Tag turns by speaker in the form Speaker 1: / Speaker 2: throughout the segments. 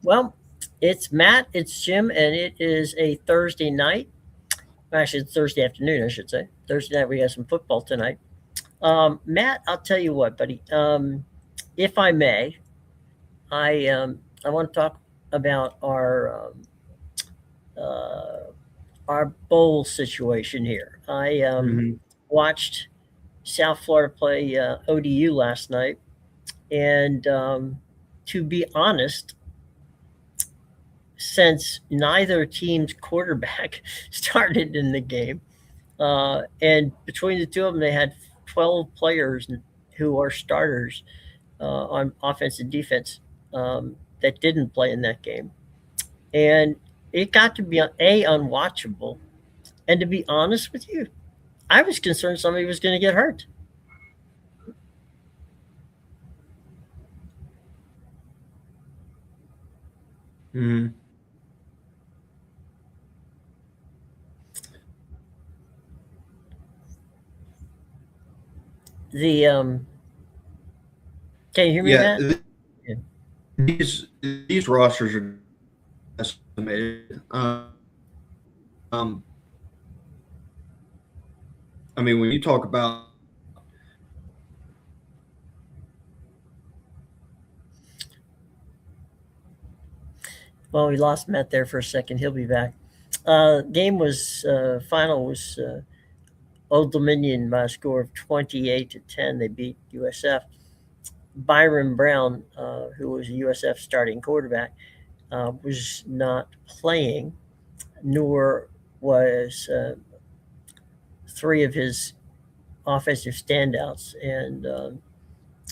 Speaker 1: Well, it's Matt, it's Jim, and it is a Thursday night. Actually, it's Thursday afternoon, I should say. Thursday night, we got some football tonight. Matt, I'll tell you what, buddy. If I may, I want to talk about uh, our bowl situation here. I
Speaker 2: Hmm.
Speaker 1: watched South Florida play ODU last night, and to be honest, since neither team's quarterback started in the game, and between the two of them, they had 12 players who are starters on offense and defense that didn't play in that game. And it got to be unwatchable. And to be honest with you, I was concerned somebody was going to get hurt.
Speaker 2: Hmm.
Speaker 1: The Can you hear me,
Speaker 2: Yeah,
Speaker 1: Matt? Yeah.
Speaker 2: these rosters are estimated. I mean, when you talk about
Speaker 1: Well, we lost Matt there for a second. He'll be back. Game was final was Old Dominion by a score of 28-10. They beat USF. Byron Brown, who was a USF starting quarterback, was not playing, nor was three of his offensive standouts, and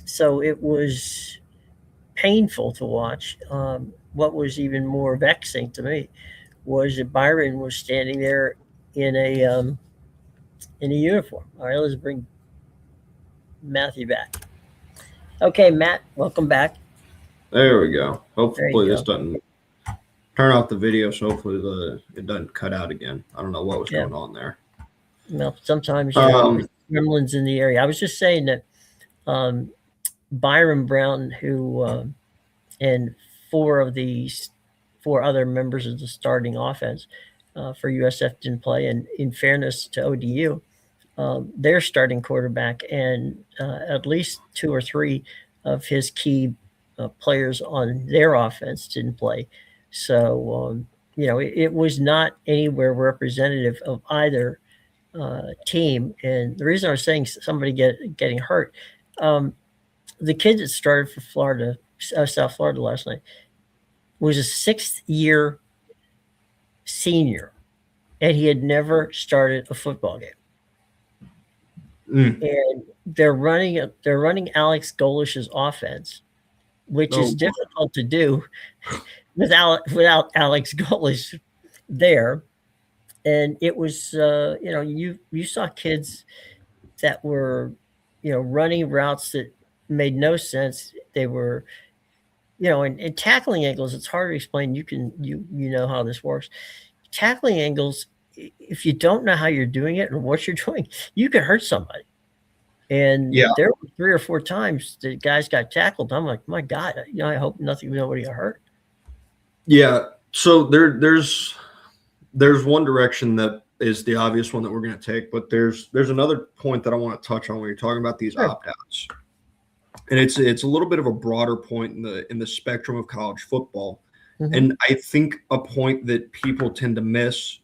Speaker 1: so it was painful to watch. What was even more vexing to me was that Byron was standing there in a uniform. All right, let's bring Matthew back. Okay, Matt, welcome back.
Speaker 2: there we go.
Speaker 1: There
Speaker 2: Hopefully
Speaker 1: you
Speaker 2: this
Speaker 1: go.
Speaker 2: doesn't turn off the video, so hopefully it doesn't cut out again. I don't know what was
Speaker 1: Yeah.
Speaker 2: going on there.
Speaker 1: Well, sometimes with
Speaker 2: Um,
Speaker 1: gremlins in the area. I was just saying that um, Byron Brown, who and four other members of the starting offense for USF didn't play. And in fairness to ODU, their starting quarterback and at least two or three of his key players on their offense didn't play. So, it was not anywhere representative of either team. And the reason I was saying somebody getting hurt, um, the kid that started for South Florida last night, was a sixth year senior, and he had never started a football game.
Speaker 2: mm,
Speaker 1: And they're running Alex Golish's offense, which is
Speaker 2: oh,
Speaker 1: difficult to do without Alex Golish there. And it was you saw kids that were running routes that made no sense. They were in tackling angles. It's hard to explain. You know how this works. Tackling angles, if you don't know how you're doing it and what you're doing, you can hurt somebody. And
Speaker 2: yeah,
Speaker 1: there were three or four times the guys got tackled. I'm like, my God, I hope nobody got hurt.
Speaker 2: yeah. So there's one direction that is the obvious one that we're going to take, but there's another point that I want to touch on when you're talking about these
Speaker 1: Sure.
Speaker 2: opt outs, and it's a little bit of a broader point in the spectrum of college football,
Speaker 1: Hmm.
Speaker 2: and I think a point that people tend to miss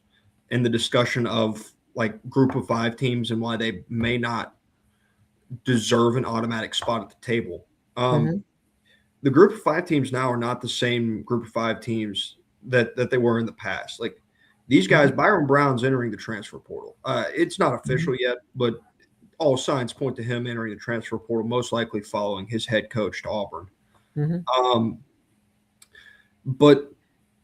Speaker 2: in the discussion of like group of five teams and why they may not deserve an automatic spot at the table. Um,
Speaker 1: Hmm.
Speaker 2: the group of five teams now are not the same group of five teams that they were in the past. Like these guys,
Speaker 1: Hmm.
Speaker 2: Byron Brown's entering the transfer portal. It's not
Speaker 1: Hmm.
Speaker 2: official yet, but all signs point to him entering the transfer portal, most likely following his head coach to Auburn.
Speaker 1: Hmm.
Speaker 2: Um, but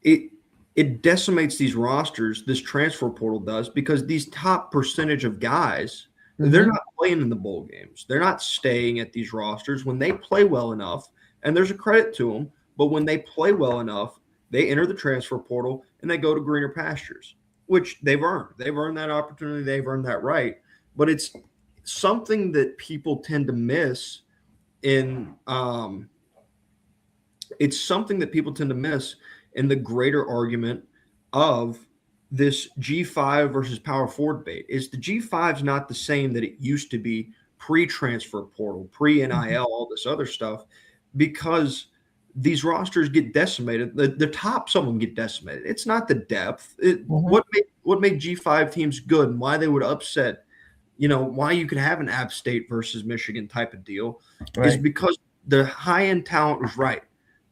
Speaker 2: it it decimates these rosters. This transfer portal does because these top percentage of guys they're
Speaker 1: Hmm.
Speaker 2: not playing in the bowl games. They're not staying at these rosters when they play well enough. And there's a credit to them, but when they play well enough, they enter the transfer portal and they go to greener pastures, which they've earned. They've earned that opportunity. They've earned that right. But it's something that people tend to miss in it's something that people tend to miss in the greater argument of this G5 versus power forward debate. Is the G5 is not the same that it used to be pre-transfer portal, pre-NIL, all this other stuff, because these rosters get decimated. The top, some of them get decimated. It's not the depth.
Speaker 1: Mhm.
Speaker 2: What made G5 teams good and why they would upset, why you could have an App State versus Michigan type of deal is
Speaker 1: Right.
Speaker 2: because the high end talent was right.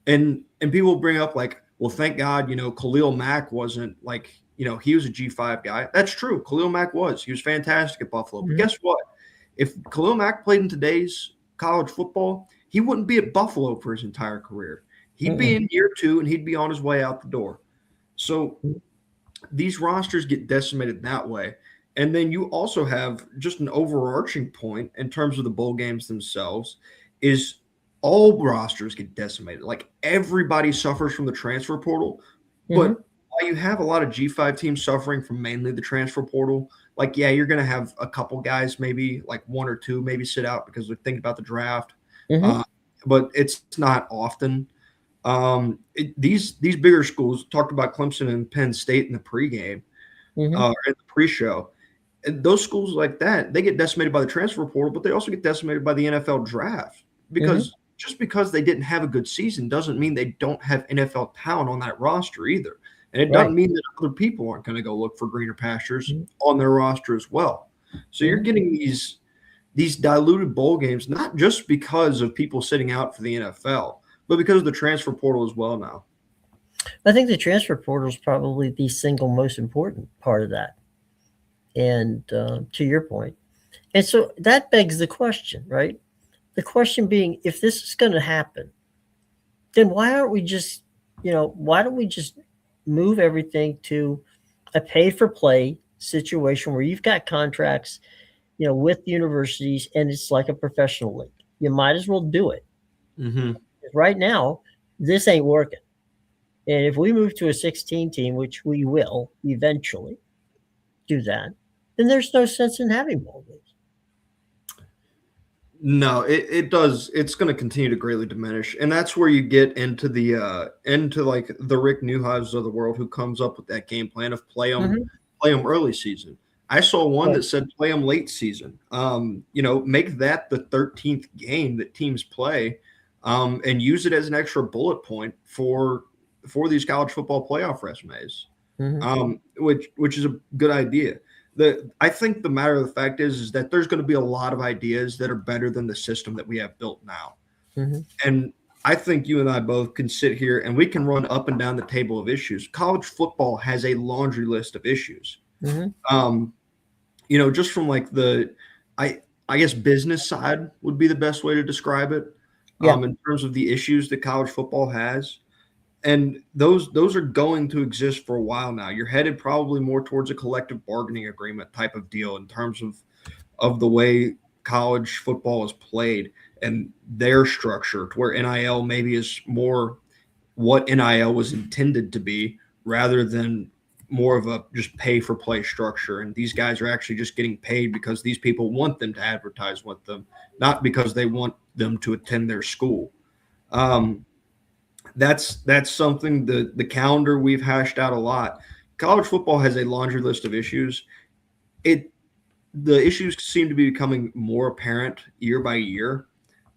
Speaker 2: And people bring up like, well, thank God, Khalil Mack wasn't like, he was a G5 guy. That's true. Khalil Mack was. He was fantastic at Buffalo. But
Speaker 1: Mhm.
Speaker 2: guess what? If Khalil Mack played in today's college football, he wouldn't be at Buffalo for his entire career. He'd be
Speaker 1: Mm-mm.
Speaker 2: in year 2 and he'd be on his way out the door. So these rosters get decimated that way. And then you also have just an overarching point in terms of the bowl games themselves is all rosters get decimated. Like everybody suffers from the transfer portal.
Speaker 1: Mhm.
Speaker 2: But while you have a lot of G5 teams suffering from mainly the transfer portal, like, yeah, you're going to have a couple guys, maybe like one or two, maybe sit out because they're thinking about the draft.
Speaker 1: Mhm.
Speaker 2: Uh, but it's not often. These bigger schools talked about Clemson and Penn State in the pregame,
Speaker 1: Mhm.
Speaker 2: in the pre-show. And those schools like that, they get decimated by the transfer portal, but they also get decimated by the NFL draft
Speaker 1: Mhm.
Speaker 2: because just because they didn't have a good season doesn't mean they don't have NFL talent on that roster either. And it doesn't
Speaker 1: Right.
Speaker 2: mean that other people aren't going to go look for greener pastures
Speaker 1: Mhm.
Speaker 2: on their roster as well. So you're
Speaker 1: Mhm.
Speaker 2: getting these diluted bowl games, not just because of people sitting out for the NFL, but because of the transfer portal as well now.
Speaker 1: I think the transfer portal is probably the single most important part of that. And to your point, and so that begs the question, right? The question being, if this is going to happen, then why aren't we just, why don't we just move everything to a pay for play situation where you've got contracts, with universities and it's like a professional league? You might as well do it.
Speaker 2: Mm-hmm.
Speaker 1: Right now, this ain't working. And if we move to a 16 team, which we will eventually do that, then there's no sense in having bowl games.
Speaker 2: No, it does. It's going to continue to greatly diminish, and that's where you get into into like the Rick Neuhauses of the world, who comes up with that game plan of
Speaker 1: Mhm.
Speaker 2: play them early season. I saw one
Speaker 1: Right.
Speaker 2: that said play them late season. Make that the 13th game that teams play, and use it as an extra bullet point for these college football playoff resumes,
Speaker 1: Mhm.
Speaker 2: which is a good idea. I think the matter of the fact is that there's going to be a lot of ideas that are better than the system that we have built now.
Speaker 1: Mhm.
Speaker 2: And I think you and I both can sit here and we can run up and down the table of issues. College football has a laundry list of issues.
Speaker 1: Mhm.
Speaker 2: Um, just from like I I guess business side would be the best way to describe it.
Speaker 1: Yeah.
Speaker 2: In terms of the issues that college football has. And those are going to exist for a while now. You're headed probably more towards a collective bargaining agreement type of deal in terms of the way college football is played and their structure, to where NIL maybe is more what NIL was intended to be rather than more of a just pay for play structure. And these guys are actually just getting paid because these people want them to advertise with them, not because they want them to attend their school. Um, that's something the calendar we've hashed out a lot. College football has a laundry list of issues. The issues seem to be becoming more apparent year by year.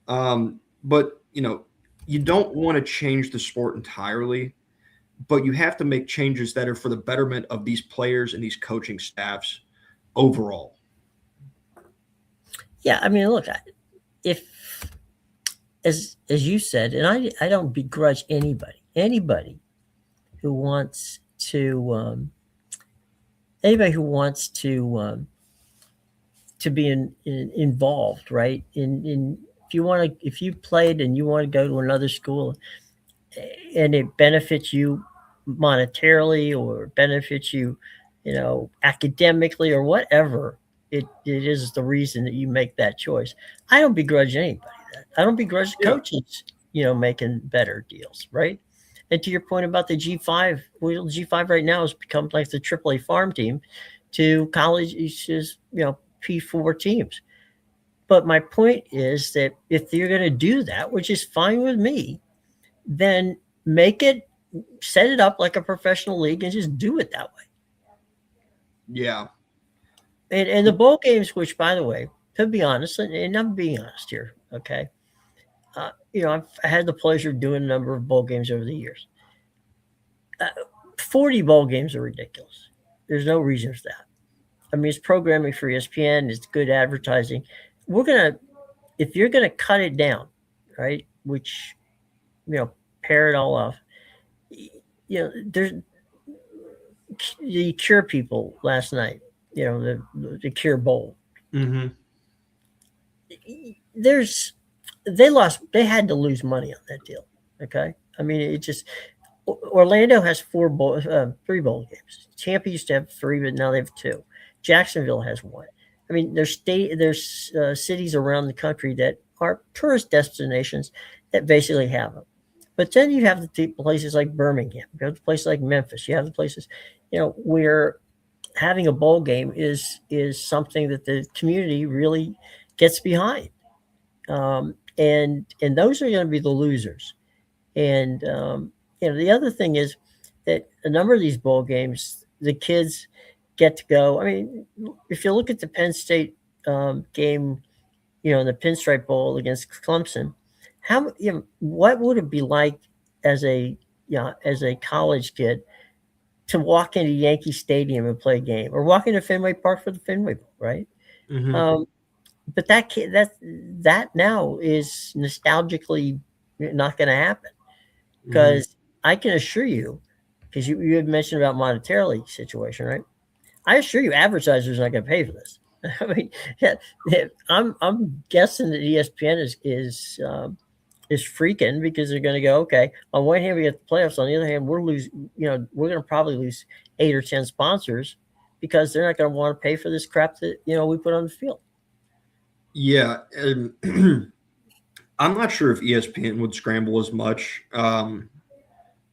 Speaker 2: But you don't want to change the sport entirely, but you have to make changes that are for the betterment of these players and these coaching staffs overall.
Speaker 1: Yeah. I mean, look, if as you said, and I don't begrudge anybody who wants to anybody who wants to be involved, right? In if you played and you want to go to another school and it benefits you monetarily or benefits you, academically or whatever it is the reason that you make that choice. I don't begrudge anybody that. I don't begrudge the
Speaker 2: Yeah.
Speaker 1: coaches, making better deals, right? And to your point about the G5, well, G5 right now has become like the AAA farm team to colleges, P4 teams. But my point is that if you're going to do that, which is fine with me, then set it up like a professional league and just do it that way.
Speaker 2: Yeah.
Speaker 1: And the bowl games, which, by the way, to be honest, and I'm being honest here, okay, I've had the pleasure of doing a number of bowl games over the years. 40 bowl games are ridiculous. There's no reason for that. I mean, it's programming for ESPN. It's good advertising. If you're gonna cut it down, right? Which, pare it all off. There's the Cure people last night. The Cure Bowl.
Speaker 2: Mm-hmm.
Speaker 1: They had to lose money on that deal. Okay, I mean, it just Orlando has 3 bowl games. Tampa used to have 3, but now they have 2. Jacksonville has 1. I mean, there's cities around the country that are tourist destinations that basically have them. But then you have the places like Birmingham, you have the places like Memphis, you have the places, where having a bowl game is something that the community really gets behind. And those are going to be the losers. And the other thing is that a number of these bowl games, the kids get to go. I mean, if you look at the Penn State game, in the Pinstripe Bowl against Clemson, what would it be like as a college kid to walk into Yankee Stadium and play a game, or walk into Fenway Park for the Fenway Bowl, right?
Speaker 2: Mm-hmm.
Speaker 1: But that now is nostalgically not going to happen, because I can assure you, because you had mentioned about monetarily situation, right? I assure you, advertisers are not going to pay for this. I mean, I'm guessing that ESPN is freaking, because they're going to go, okay, on one hand we get the playoffs, on the other hand we're going to probably lose 8 or 10 sponsors, because they're not going to want to pay for this crap that we put on the field.
Speaker 2: Yeah, and I'm not sure if ESPN would scramble as much,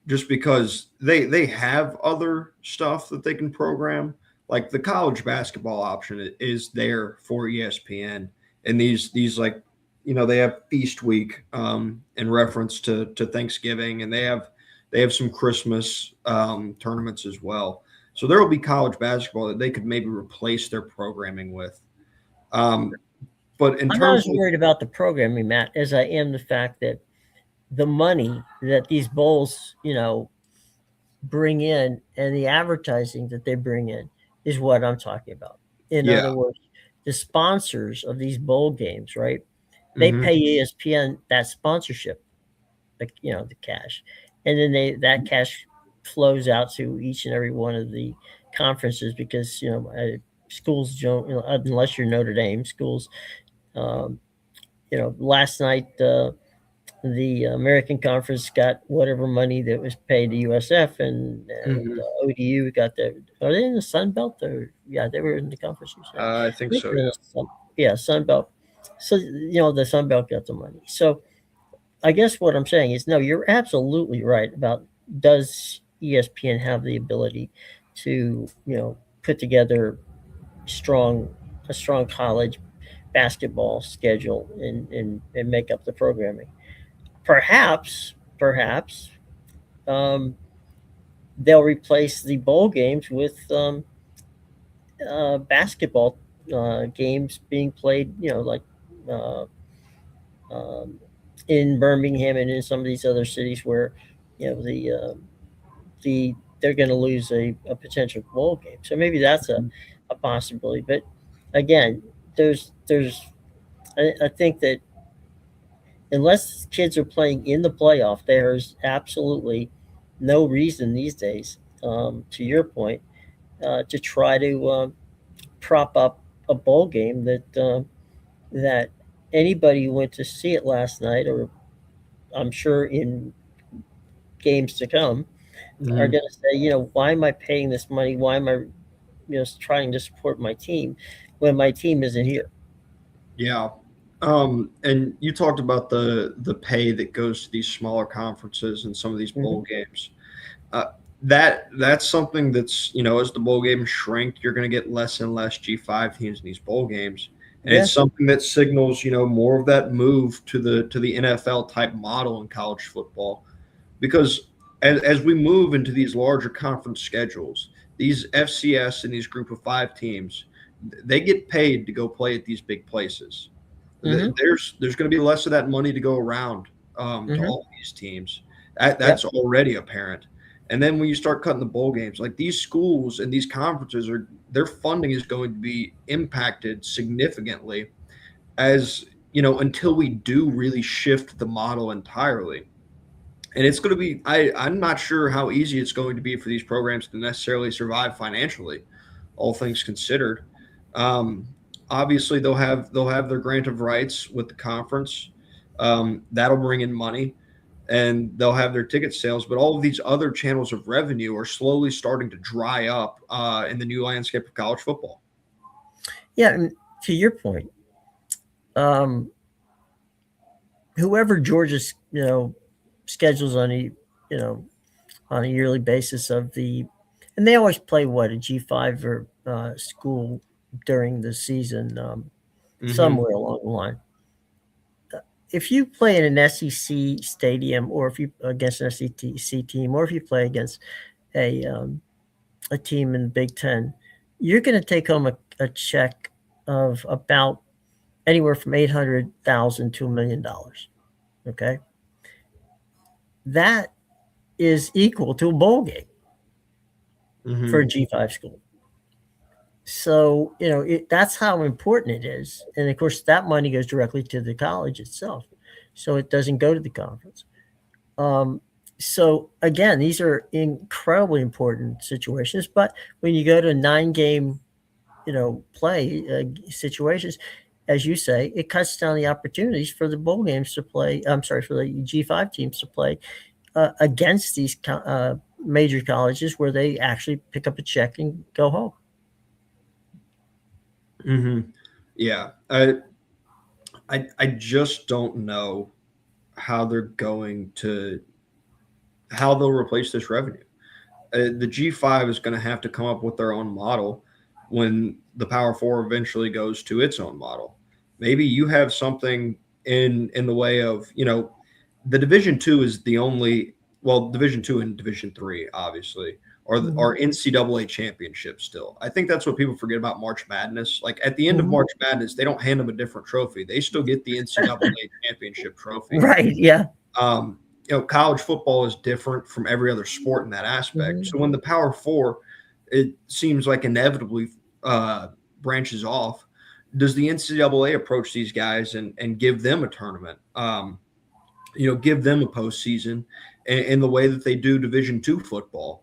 Speaker 2: just because they have other stuff that they can program. Like the college basketball option is there for ESPN, and these like, they have Feast Week in reference to Thanksgiving, and they have some Christmas tournaments as well. So there will be college basketball that they could maybe replace their programming with. But
Speaker 1: I'm not as worried about the programming, Matt, as I am the fact that the money that these bowls, bring in, and the advertising that they bring in, is what I'm talking about. In other words, the sponsors of these bowl games, right? They pay ESPN that sponsorship, the cash, and then that cash flows out to each and every one of the conferences, because schools don't, unless you're Notre Dame, schools. Last night the American Conference got whatever money that was paid to USF, and ODU got are they in the Sun Belt? Or they were in the conference.
Speaker 2: I think so.
Speaker 1: Sun Belt. So the Sun Belt got the money. So I guess what I'm saying is, no, you're absolutely right about, does ESPN have the ability to put together a strong college basketball schedule and make up the programming. Perhaps they'll replace the bowl games with basketball games being played, in Birmingham and in some of these other cities where they're going to lose a potential bowl game. So maybe that's a possibility. But again, I think that unless kids are playing in the playoff, there's absolutely no reason these days, to your point, to try to prop up a bowl game that anybody who went to see it last night, or I'm sure in games to come, are going to say, why am I paying this money? Why am I, trying to support my team when my team isn't here?
Speaker 2: Yeah. And you talked about the pay that goes to these smaller conferences and some of these bowl games. That's something that's, as the bowl games shrink, you're going to get less and less G5 teams in these bowl games. And it's something that signals, more of that move to the NFL type model in college football. because as we move into these larger conference schedules, these FCS and these group of 5 teams, they get paid to go play at these big places.
Speaker 1: Mm-hmm.
Speaker 2: There's going to be less of that money to go around to
Speaker 1: Mm-hmm.
Speaker 2: all these teams. That's
Speaker 1: Yep.
Speaker 2: already apparent. And then when you start cutting the bowl games, like these schools and these conferences their funding is going to be impacted significantly as until we do really shift the model entirely. And it's going to be I'm not sure how easy it's going to be for these programs to necessarily survive financially, all things considered. um, Obviously they'll have their grant of rights with the conference. That'll bring in money, and they'll have their ticket sales, but all of these other channels of revenue are slowly starting to dry up in the new landscape of college football.
Speaker 1: Yeah, and to your point, um, whoever Georgia's schedules on a yearly basis and they always play what a G5 or school during the season, somewhere along the line. If you play in an SEC stadium, or if you against an SEC team, or if you play against a team in the Big Ten, you're going to take home a check of about anywhere from $800,000 to $1 million. Okay, that is equal to a bowl game for a G5 school. So that's how important it is, and of course that money goes directly to the college itself, so it doesn't go to the conference. So again, these are incredibly important situations. But when you go to 9-game, play situations, as you say, it cuts down the opportunities for the bowl games to play. I'm sorry, for the G5 teams to play against these major colleges where they actually pick up a check and go home.
Speaker 2: Yeah, I just don't know how they'll replace this revenue. The G5 is going to have to come up with their own model when the Power Four eventually goes to its own model. Maybe you have something in the way of the Division II is the only, well, Division II and Division III obviously are NCAA championships still. I think that's what people forget about March Madness. Like at the end of March Madness, they don't hand them a different trophy. They still get the NCAA championship trophy.
Speaker 1: Right. Yeah.
Speaker 2: College football is different from every other sport in that aspect. So when the Power Four, it seems like inevitably branches off, does the NCAA approach these guys and give them a tournament? Give them a postseason in the way that they do Division II football,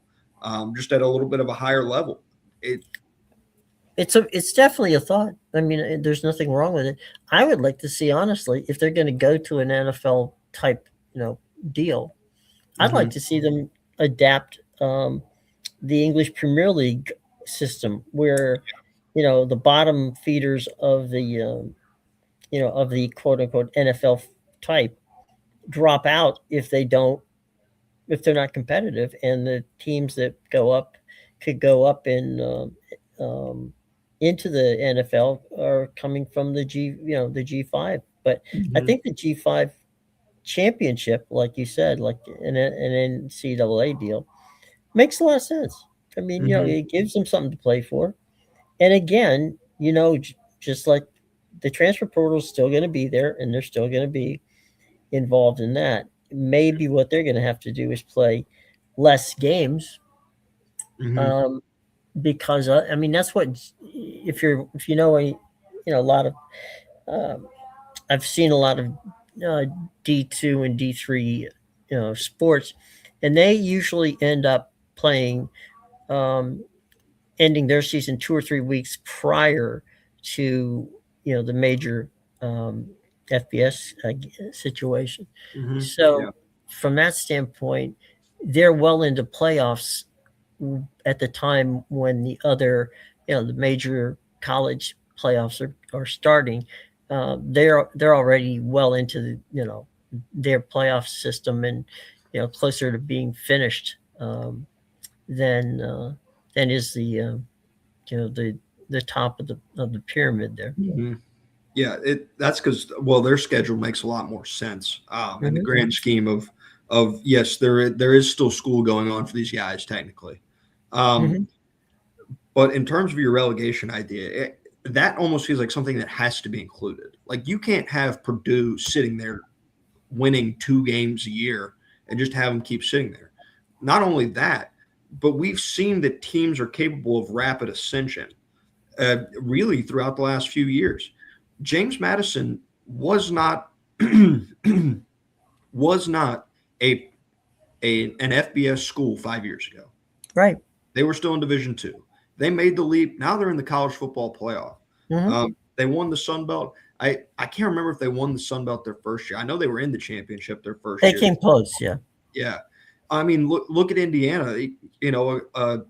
Speaker 2: just at a little bit of a higher level.
Speaker 1: It's definitely a thought. I mean, there's nothing wrong with it. I would like to see, honestly, if they're going to go to an NFL type, deal, I'd like to see them adapt the English Premier League system, where the bottom feeders of the quote unquote NFL type drop out if they're not competitive, and the teams that go up could go up in into the NFL are coming from the G5. But I think the G5 championship, like you said, like an NCAA deal, makes a lot of sense. I mean, it gives them something to play for. And again, just like the transfer portal is still going to be there, and they're still going to be involved in that. Maybe what they're going to have to do is play less games, because I mean that's what, if you know a lot of I've seen a lot of D2 and D3 sports, and they usually end up playing ending their season 2 or 3 weeks prior to the major FBS situation. So from that standpoint, they're well into playoffs at the time when the other, the major college playoffs are starting. They're already well into their playoff system, and closer to being finished than is the top of the pyramid there.
Speaker 2: Yeah, that's because their schedule makes a lot more sense in the grand scheme of of yes, there is still school going on for these guys technically.
Speaker 1: Mhm.
Speaker 2: But in terms of your relegation idea, that almost feels like something that has to be included. Like you can't have Purdue sitting there winning 2 games a year and just have them keep sitting there. Not only that, but we've seen that teams are capable of rapid ascension, really throughout the last few years. James Madison was not was not a, an FBS school 5 years ago.
Speaker 1: Right.
Speaker 2: They were still in Division Two. They made the leap. Now they're in the college football playoff.
Speaker 1: Mhm.
Speaker 2: They won the Sun Belt. I can't remember if they won the Sun Belt their first year. I know they were in the championship their first
Speaker 1: They
Speaker 2: year.
Speaker 1: came close, yeah.
Speaker 2: Yeah. I mean, look at Indiana. You know, a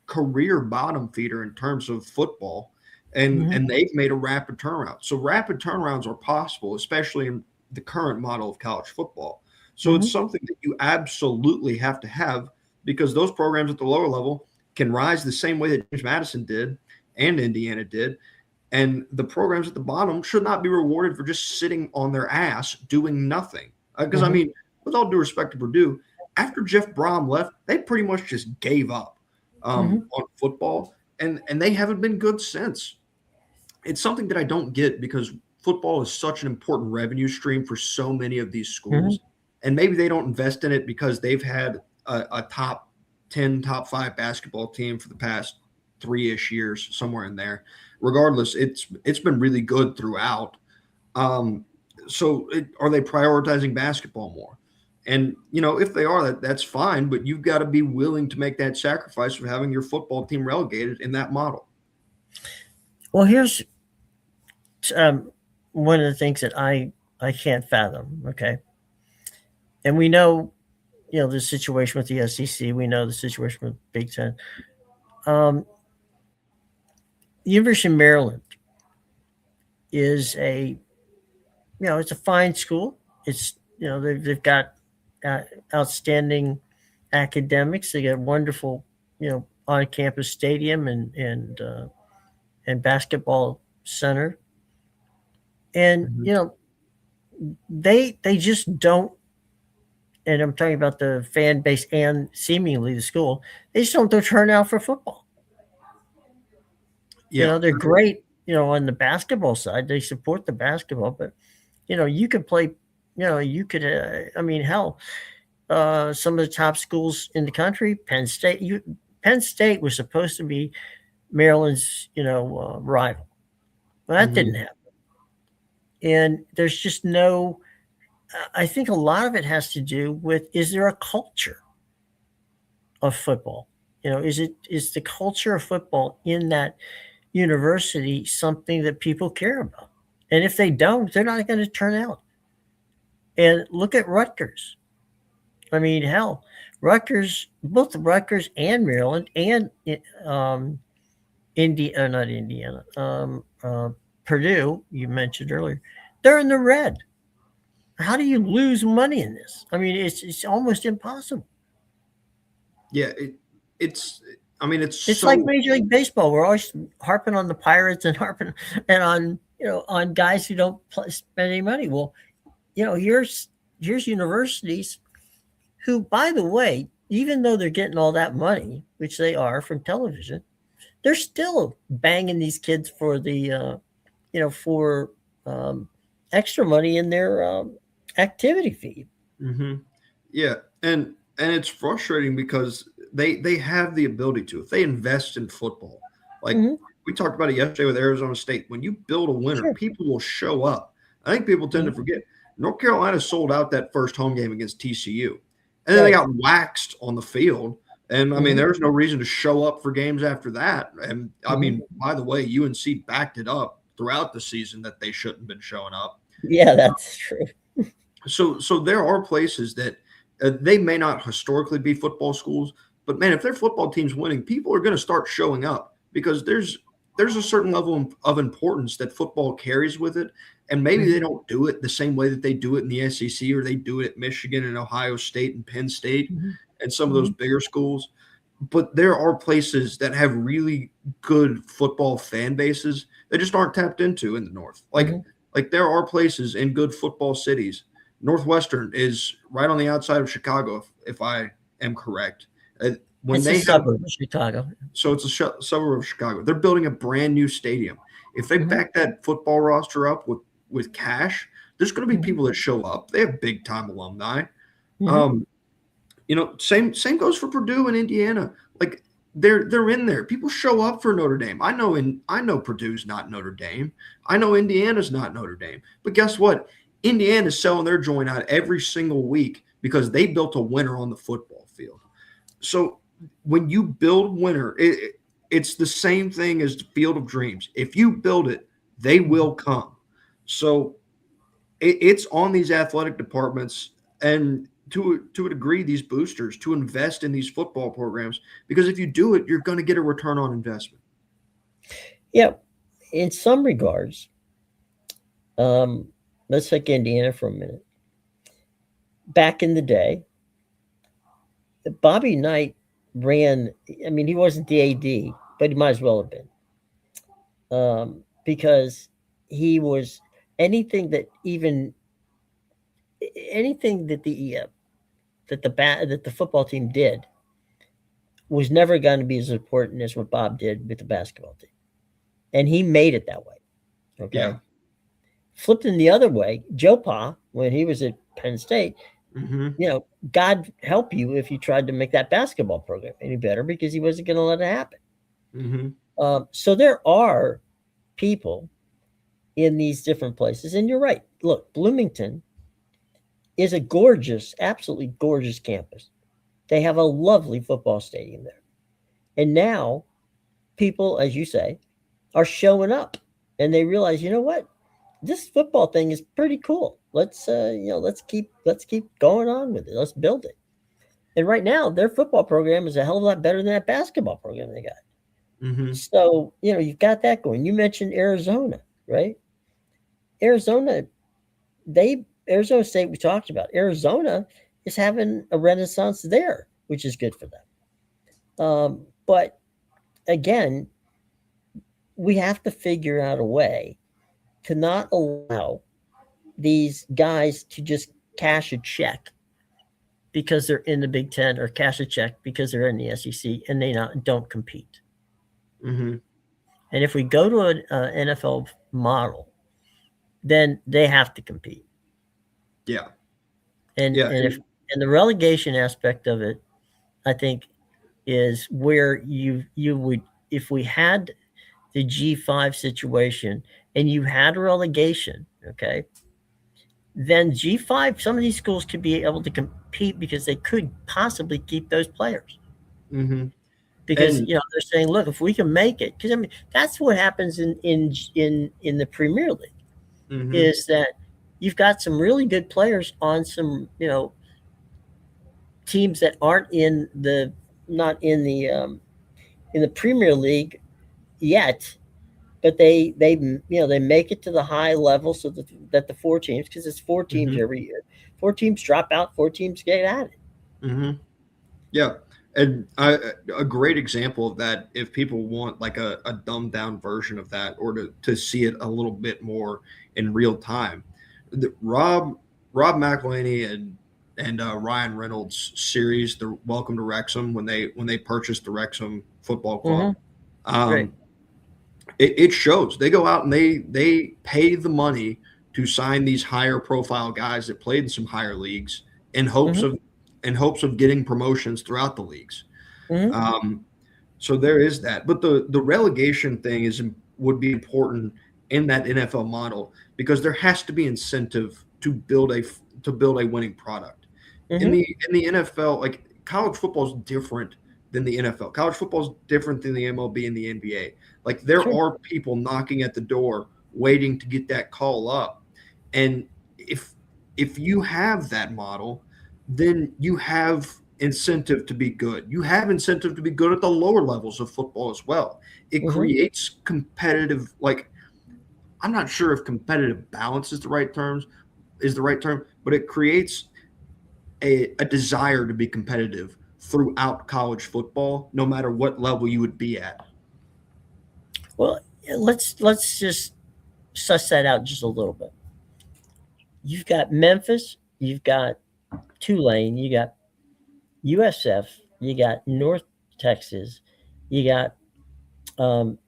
Speaker 2: career bottom feeder in terms of football, and
Speaker 1: Mhm.
Speaker 2: they've made a rapid turnaround. So rapid turnarounds are possible, especially in the current model of college football. So it's
Speaker 1: Mhm.
Speaker 2: something that you absolutely have to have because those programs at the lower level can rise the same way that James Madison did and Indiana did. And the programs at the bottom should not be rewarded for just sitting on their ass doing nothing. Because, I
Speaker 1: Mhm.
Speaker 2: mean, with all due respect to Purdue, after Jeff Brom left, they pretty much just gave up
Speaker 1: Mhm.
Speaker 2: on football, and they haven't been good since. It's something that I don't get because football is such an important revenue stream for so many of these
Speaker 1: Mhm.
Speaker 2: schools, and maybe they don't invest in it because they've had a top 10, top 5 basketball team for the past 3-ish years, somewhere in there. Regardless, it's been really good throughout. Um, are they prioritizing basketball more? And if they are, that's fine. But you've got to be willing to make that sacrifice of having your football team relegated in that model.
Speaker 1: Well, here's um, one of the things that I can't fathom. Okay, and we know, the situation with the SEC. We know the situation with Big Ten. Um, University of Maryland is it's a fine school. It's they've got uh, outstanding academics. They got a wonderful on campus stadium and basketball center, and
Speaker 2: Mhm.
Speaker 1: they just don't. And I'm talking about the fan base and seemingly the school. They just don't turn out for football.
Speaker 2: Yeah,
Speaker 1: They're great. On the basketball side, they support the basketball, but you could play. You could. I mean, hell, some of the top schools in the country, Penn State. Penn State was supposed to be Maryland's, rival. Well, that
Speaker 2: mhm.
Speaker 1: didn't happen, and there's just no. I think a lot of it has to do with: is there a culture of football? Is the culture of football in that university something that people care about? And if they don't, they're not going to turn out. And look at Rutgers. I mean, hell, Rutgers, both Rutgers and Maryland and um, not Indiana, Purdue, you mentioned earlier, they're in the red. How do you lose money in this? I mean, it's almost impossible.
Speaker 2: Yeah, it's. I mean, it's
Speaker 1: It's like
Speaker 2: so.
Speaker 1: Major League Baseball. We're always harping on the Pirates and harping and on on guys who don't spend any money. Well, here's universities who, by the way, even though they're getting all that money, which they are from television, they're still banging these kids for the for um, extra money in their activity fee.
Speaker 2: Mhm. Yeah, and it's frustrating because they have the ability to if they invest in football. Like
Speaker 1: Hmm.
Speaker 2: we talked about it yesterday with Arizona State. When you build a winner,
Speaker 1: Sure.
Speaker 2: people will show up. I think people tend to
Speaker 1: Hmm.
Speaker 2: forget. North Carolina sold out that first home game against TCU, and then they
Speaker 1: Right.
Speaker 2: got waxed on the field. And I mean,
Speaker 1: Hmm.
Speaker 2: there's no reason to show up for games after that. And I
Speaker 1: Hmm.
Speaker 2: mean, by the way, UNC backed it up throughout the season that they shouldn't have been showing up.
Speaker 1: Yeah, that's true.
Speaker 2: So there are places that they may not historically be football schools, but man, if their football team's winning, people are going to start showing up because there's a certain level of importance that football carries with it, and maybe they
Speaker 1: Hmm.
Speaker 2: don't do it the same way that they do it in the SEC or they do it at Michigan and Ohio State and Penn State
Speaker 1: Hmm.
Speaker 2: and some of those
Speaker 1: Hmm.
Speaker 2: bigger schools. But there are places that have really good football fan bases that just aren't tapped into in the North. Like
Speaker 1: Hmm.
Speaker 2: like there are places in good football cities Northwestern is right on the outside of Chicago, if I am correct. When
Speaker 1: It's a
Speaker 2: they have,
Speaker 1: suburb of Chicago.
Speaker 2: so it's a suburb of Chicago. They're building a brand new stadium. If they
Speaker 1: Mhm.
Speaker 2: back that football roster up with cash, there's going to be
Speaker 1: Mhm.
Speaker 2: people that show up. They have big time alumni.
Speaker 1: Mhm.
Speaker 2: Um, same goes for Purdue and Indiana. Like they're in there. People show up for Notre Dame. I know Purdue's not Notre Dame. I know Indiana's not Notre Dame. But guess what? Indiana's selling their joint out every single week because they built a winner on the football field. So when you build winner, it's the same thing as the Field of Dreams. If you build it, they will come. So it's on these athletic departments and to a degree these boosters to invest in these football programs, because if you do it, you're going to get a return on investment.
Speaker 1: Yeah, in some regards, let's take Indiana for a minute. Back in the day, Bobby Knight ran. I mean, he wasn't the AD, but he might as well have been, because he was anything that even anything that the football team did was never going to be as important as what Bob did with the basketball team, and he made it that way. Okay.
Speaker 2: Yeah.
Speaker 1: Flipped in the other way, Joe Pa, when he was at Penn State,
Speaker 2: Mm-hmm.
Speaker 1: God help you if you tried to make that basketball program any better, because he wasn't going to let it happen.
Speaker 2: Mm-hmm.
Speaker 1: So there are people in these different places, and you're right. Look, Bloomington is a gorgeous, absolutely gorgeous campus. They have a lovely football stadium there, and now people, as you say, are showing up, and they realize, you know what, this football thing is pretty cool. Let's keep going on with it. Let's build it. And right now, their football program is a hell of a lot better than that basketball program they got.
Speaker 2: Mm-hmm.
Speaker 1: So you've got that going. You mentioned Arizona, right? Arizona, Arizona State. We talked about Arizona is having a renaissance there, which is good for them. But again, we have to figure out a way to not allow these guys to just cash a check because they're in the Big Ten, or cash a check because they're in the SEC and they don't compete.
Speaker 2: Mm-hmm.
Speaker 1: And if we go to an NFL model, then they have to compete.
Speaker 2: Yeah.
Speaker 1: And
Speaker 2: Yeah.
Speaker 1: and the relegation aspect of it, I think, is where you would, if we had the G5 situation and you had relegation, okay, then G5, some of these schools could be able to compete because they could possibly keep those players.
Speaker 2: Mm-hmm.
Speaker 1: Because
Speaker 2: And
Speaker 1: they're saying, look, if we can make it, because I mean that's what happens in the Premier League,
Speaker 2: mm-hmm.
Speaker 1: is that you've got some really good players on some teams that aren't not in the Premier League yet, but they make it to the high level, so that the four teams, because it's four teams
Speaker 2: Mm-hmm.
Speaker 1: every year, four teams drop out, four teams get at it.
Speaker 2: Mm-hmm. Yeah. And a great example of that, if people want like a dumbed down version of that, or to see it a little bit more in real time, Rob McElhenney and Ryan Reynolds series, the Welcome to Wrexham, when they purchased the Wrexham Football Club,
Speaker 1: Great.
Speaker 2: it shows. They go out and they pay the money to sign these higher profile guys that played in some higher leagues in hopes of getting promotions throughout the leagues. So there is that. But the relegation thing would be important in that NFL model, because there has to be incentive to build a winning product. In the NFL, like college football is different than the NFL. College football is different than the MLB and the NBA. Like there are people knocking at the door waiting to get that call up. And if you have that model, then you have incentive to be good. You have incentive to be good at the lower levels of football as well. It creates competitive, like, I'm not sure if competitive balance is the right term, but it creates a desire to be competitive throughout college football, no matter what level you would be at.
Speaker 1: Well, let's just suss that out just a little bit. You've got Memphis you've got Tulane, you got USF, you got North Texas, you got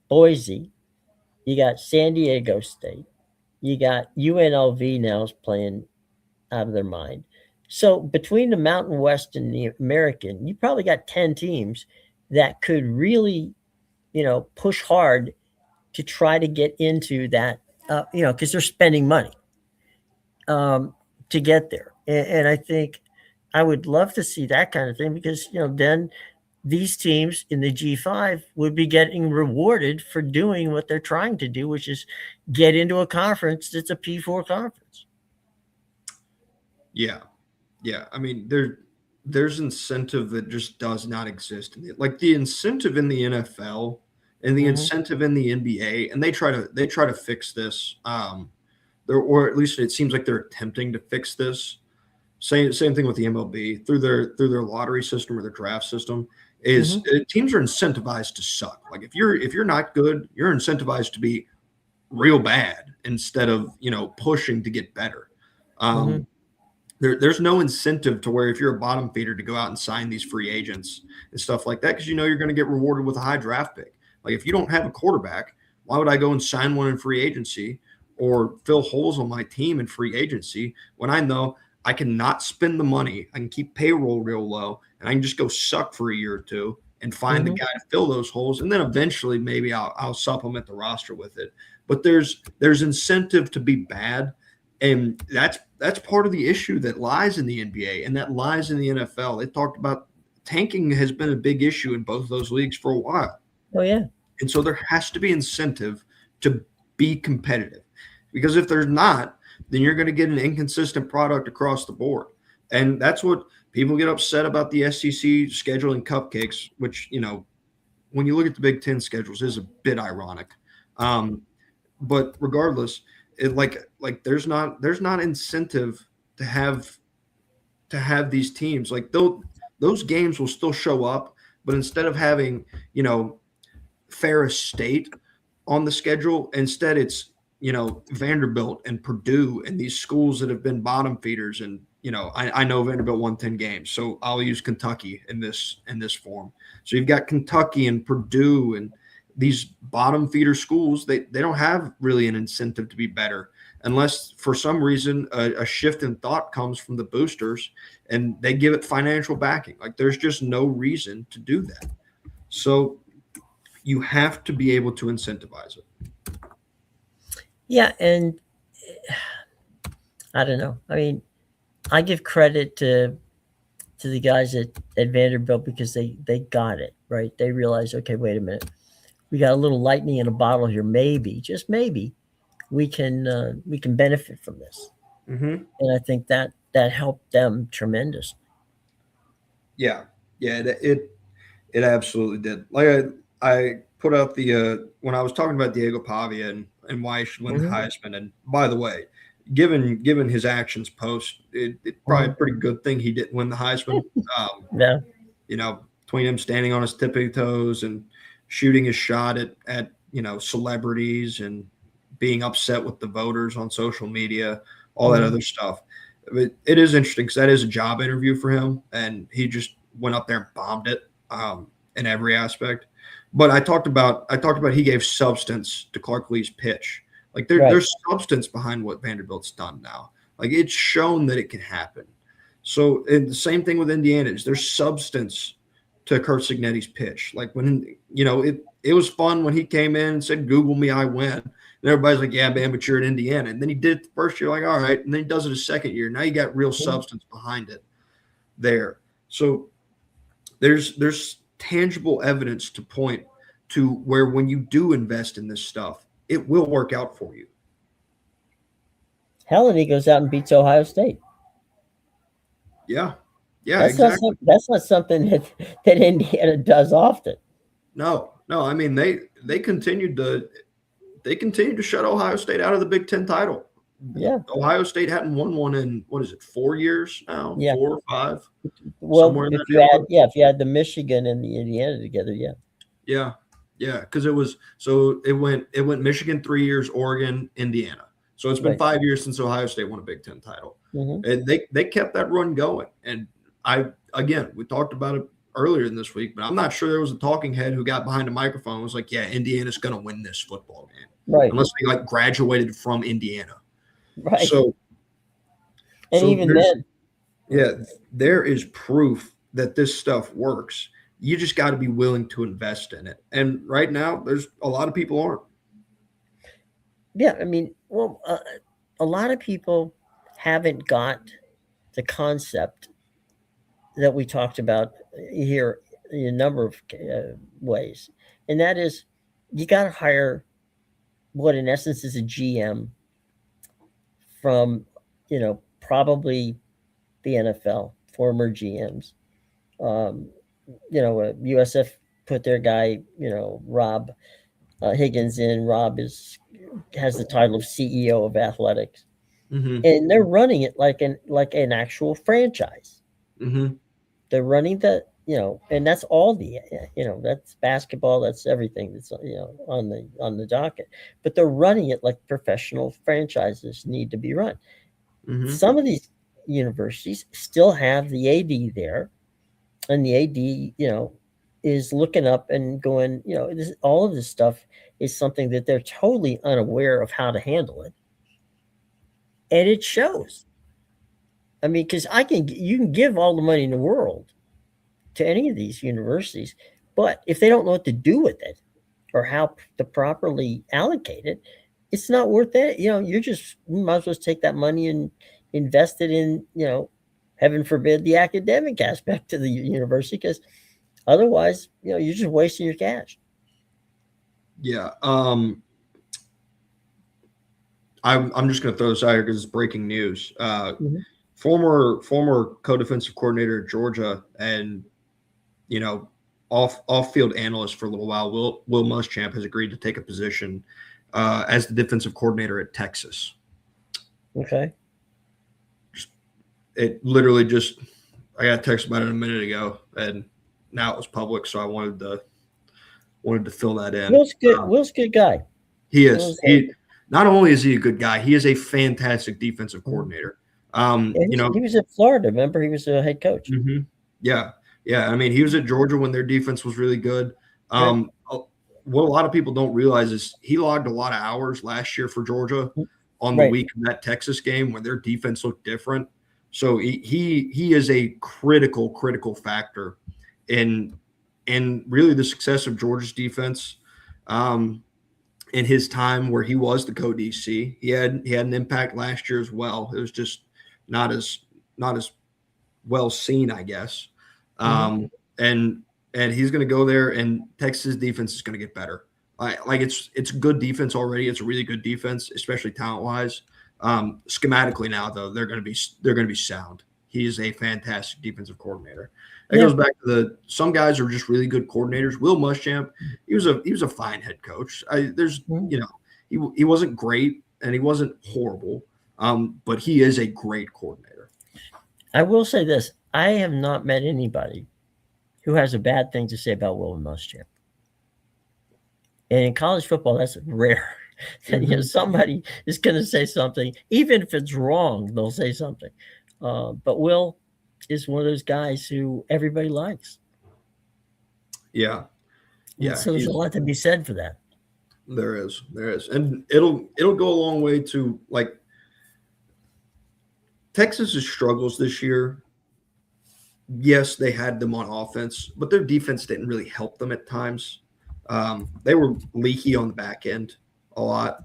Speaker 1: Boise, you got San Diego State, you got UNLV now is playing out of their mind. So between the Mountain West and the American, you probably got 10 teams that could really, push hard to try to get into that, because they're spending money to get there. And I think I would love to see that kind of thing because, then these teams in the G5 would be getting rewarded for doing what they're trying to do, which is get into a conference that's a P4 conference.
Speaker 2: Yeah. Yeah. I mean, there's incentive that just does not exist. Like the incentive in the NFL and the
Speaker 1: Mhm.
Speaker 2: incentive in the NBA, and they try to fix this. Or at least it seems like they're attempting to fix this. Same thing with the MLB through their lottery system or their draft system. Is teams are incentivized to suck. Like if you're not good, you're incentivized to be real bad instead of pushing to get better.
Speaker 1: Mhm.
Speaker 2: There's no incentive to where if you're a bottom feeder to go out and sign these free agents and stuff like that because you're going to get rewarded with a high draft pick. Like if you don't have a quarterback, why would I go and sign one in free agency or fill holes on my team in free agency when I know I cannot spend the money, I can keep payroll real low, and I can just go suck for a year or two and find the
Speaker 1: Mhm.
Speaker 2: guy to fill those holes, and then eventually maybe I'll supplement the roster with it. But there's incentive to be bad, and that's part of the issue that lies in the NBA and that lies in the NFL. They talked about tanking has been a big issue in both of those leagues for a while.
Speaker 1: Oh yeah.
Speaker 2: And so there has to be incentive to be competitive. Because if there's not, then you're going to get an inconsistent product across the board. And that's what people get upset about the SEC scheduling cupcakes, which, when you look at the Big Ten schedules, is a bit ironic. But regardless, it like there's not incentive to have these teams like those games will still show up, but instead of having Ferris State on the schedule, instead it's Vanderbilt and Purdue and these schools that have been bottom feeders. And I know Vanderbilt won 10 games, so I'll use Kentucky in this form. So you've got Kentucky and Purdue and these bottom feeder schools. They don't have really an incentive to be better unless for some reason a shift in thought comes from the boosters and they give it financial backing. Like there's just no reason to do that. So you have to be able to incentivize it.
Speaker 1: Yeah, and I don't know. I mean, I give credit to the guys at Vanderbilt because they got it right. They realized, okay, wait a minute, we got a little lightning in a bottle here. Maybe, just maybe, we can benefit from this.
Speaker 2: Mm-hmm.
Speaker 1: And I think that helped them tremendous.
Speaker 2: Yeah, yeah, it absolutely did. Like I put out the when I was talking about Diego Pavia and why he should win the
Speaker 1: Hmm.
Speaker 2: Heisman. And by the way, given his actions post, it probably a
Speaker 1: Hmm.
Speaker 2: pretty good thing he didn't win the Heisman. Um,
Speaker 1: Yeah.
Speaker 2: Between him standing on his tippy toes and shooting his shot at celebrities and being upset with the voters on social media, all that
Speaker 1: Hmm.
Speaker 2: other stuff. But it is interesting because that is a job interview for him, and he just went up there and bombed it in every aspect. But I talked about he gave substance to Clark Lee's pitch. Like
Speaker 1: Right.
Speaker 2: there's substance behind what Vanderbilt's done now. Like it's shown that it can happen. So and the same thing with Indiana is there's substance to Kurt Signetti's pitch. Like when it was fun when he came in and said, "Google me, I win." And everybody's like, "Yeah, man, but you're in Indiana." And then he did it the first year, like, all right. And then he does it a second year. Now you got real
Speaker 1: Mhm.
Speaker 2: substance behind it there. So there's tangible evidence to point to where when you do invest in this stuff, it will work out for you.
Speaker 1: Hell, and he goes out and beats Ohio State.
Speaker 2: Yeah. Yeah,
Speaker 1: That's not
Speaker 2: exactly.
Speaker 1: that's not something that Indiana does often.
Speaker 2: No, no. I mean, they continued to shut Ohio State out of the Big Ten title.
Speaker 1: Yeah.
Speaker 2: Ohio State hadn't won one in what is it, 4 years now,
Speaker 1: Yeah.
Speaker 2: 4 or 5,
Speaker 1: Well,
Speaker 2: somewhere in
Speaker 1: if
Speaker 2: that
Speaker 1: you add,
Speaker 2: neighborhood.
Speaker 1: yeah, if you add the Michigan and the Indiana together, yeah.
Speaker 2: Yeah, yeah, because it went Michigan 3 years, Oregon, Indiana. So it's been
Speaker 1: Right.
Speaker 2: 5 years since Ohio State won a Big Ten title.
Speaker 1: Mhm.
Speaker 2: And they kept that run going. And we talked about it earlier in this week, but I'm not sure there was a talking head who got behind a microphone and was like, yeah, Indiana's going to win this football game.
Speaker 1: Right.
Speaker 2: Unless they like graduated from Indiana.
Speaker 1: Right.
Speaker 2: So
Speaker 1: And even then,
Speaker 2: there is proof that this stuff works. You just got to be willing to invest in it. And right now, there's a lot of people aren't.
Speaker 1: yeah, I mean, well, a lot of people haven't got the concept that we talked about here in a number of ways, and that is you got to hire what in essence is a GM from, probably the NFL, former GMs. Um, USF put their guy, Rob Higgins in. Rob has the title of CEO of athletics, and they're running it like an actual franchise. They're running and that's all that's basketball, that's everything that's on the docket. But they're running it like professional franchises need to be run. Some of these universities still have the AD there, and the AD, is looking up and going, all of this stuff is something that they're totally unaware of how to handle it, and it shows. I mean, because you can give all the money in the world to any of these universities, but if they don't know what to do with it or how to properly allocate it, it's not worth it. You might as well take that money and invest it in, heaven forbid, the academic aspect of the university, because otherwise, you're just wasting your cash.
Speaker 2: Yeah. I'm just going to throw this out here because it's breaking news. Former co-defensive coordinator at Georgia and off-field analyst for a little while, Will Muschamp has agreed to take a position as the defensive coordinator at Texas.
Speaker 1: Okay.
Speaker 2: It literally I got a text about it a minute ago, and now it was public, so I wanted to fill that in.
Speaker 1: Will's good. Will's a good guy.
Speaker 2: He is. Not only is he a good guy, he is a fantastic defensive coordinator.
Speaker 1: He was at Florida. Remember, he was a head coach.
Speaker 2: Yeah. I mean, he was at Georgia when their defense was really good. What a lot of people don't realize is he logged a lot of hours last year for Georgia on the week of that Texas game when their defense looked different. So he is a critical factor in really the success of Georgia's defense. In his time where he was the co-DC, he had an impact last year as well. It was just not as well seen, I guess. And he's going to go there, and Texas defense is going to get better. It's good defense already. It's a really good defense, especially talent wise. Schematically now, though, they're going to be sound. He is a fantastic defensive coordinator. It goes back to some guys are just really good coordinators. Will Muschamp, he was a fine head coach. He wasn't great and he wasn't horrible, but he is a great coordinator.
Speaker 1: I will say this: I have not met anybody who has a bad thing to say about Will Muschamp. And in college football, that's rare. Somebody is going to say something, even if it's wrong, they'll say something. But Will is one of those guys who everybody likes.
Speaker 2: Yeah.
Speaker 1: So there's a lot to be said for that.
Speaker 2: There is, and it'll go a long way to Texas's struggles this year. Yes, they had them on offense, but their defense didn't really help them at times. They were leaky on the back end a lot.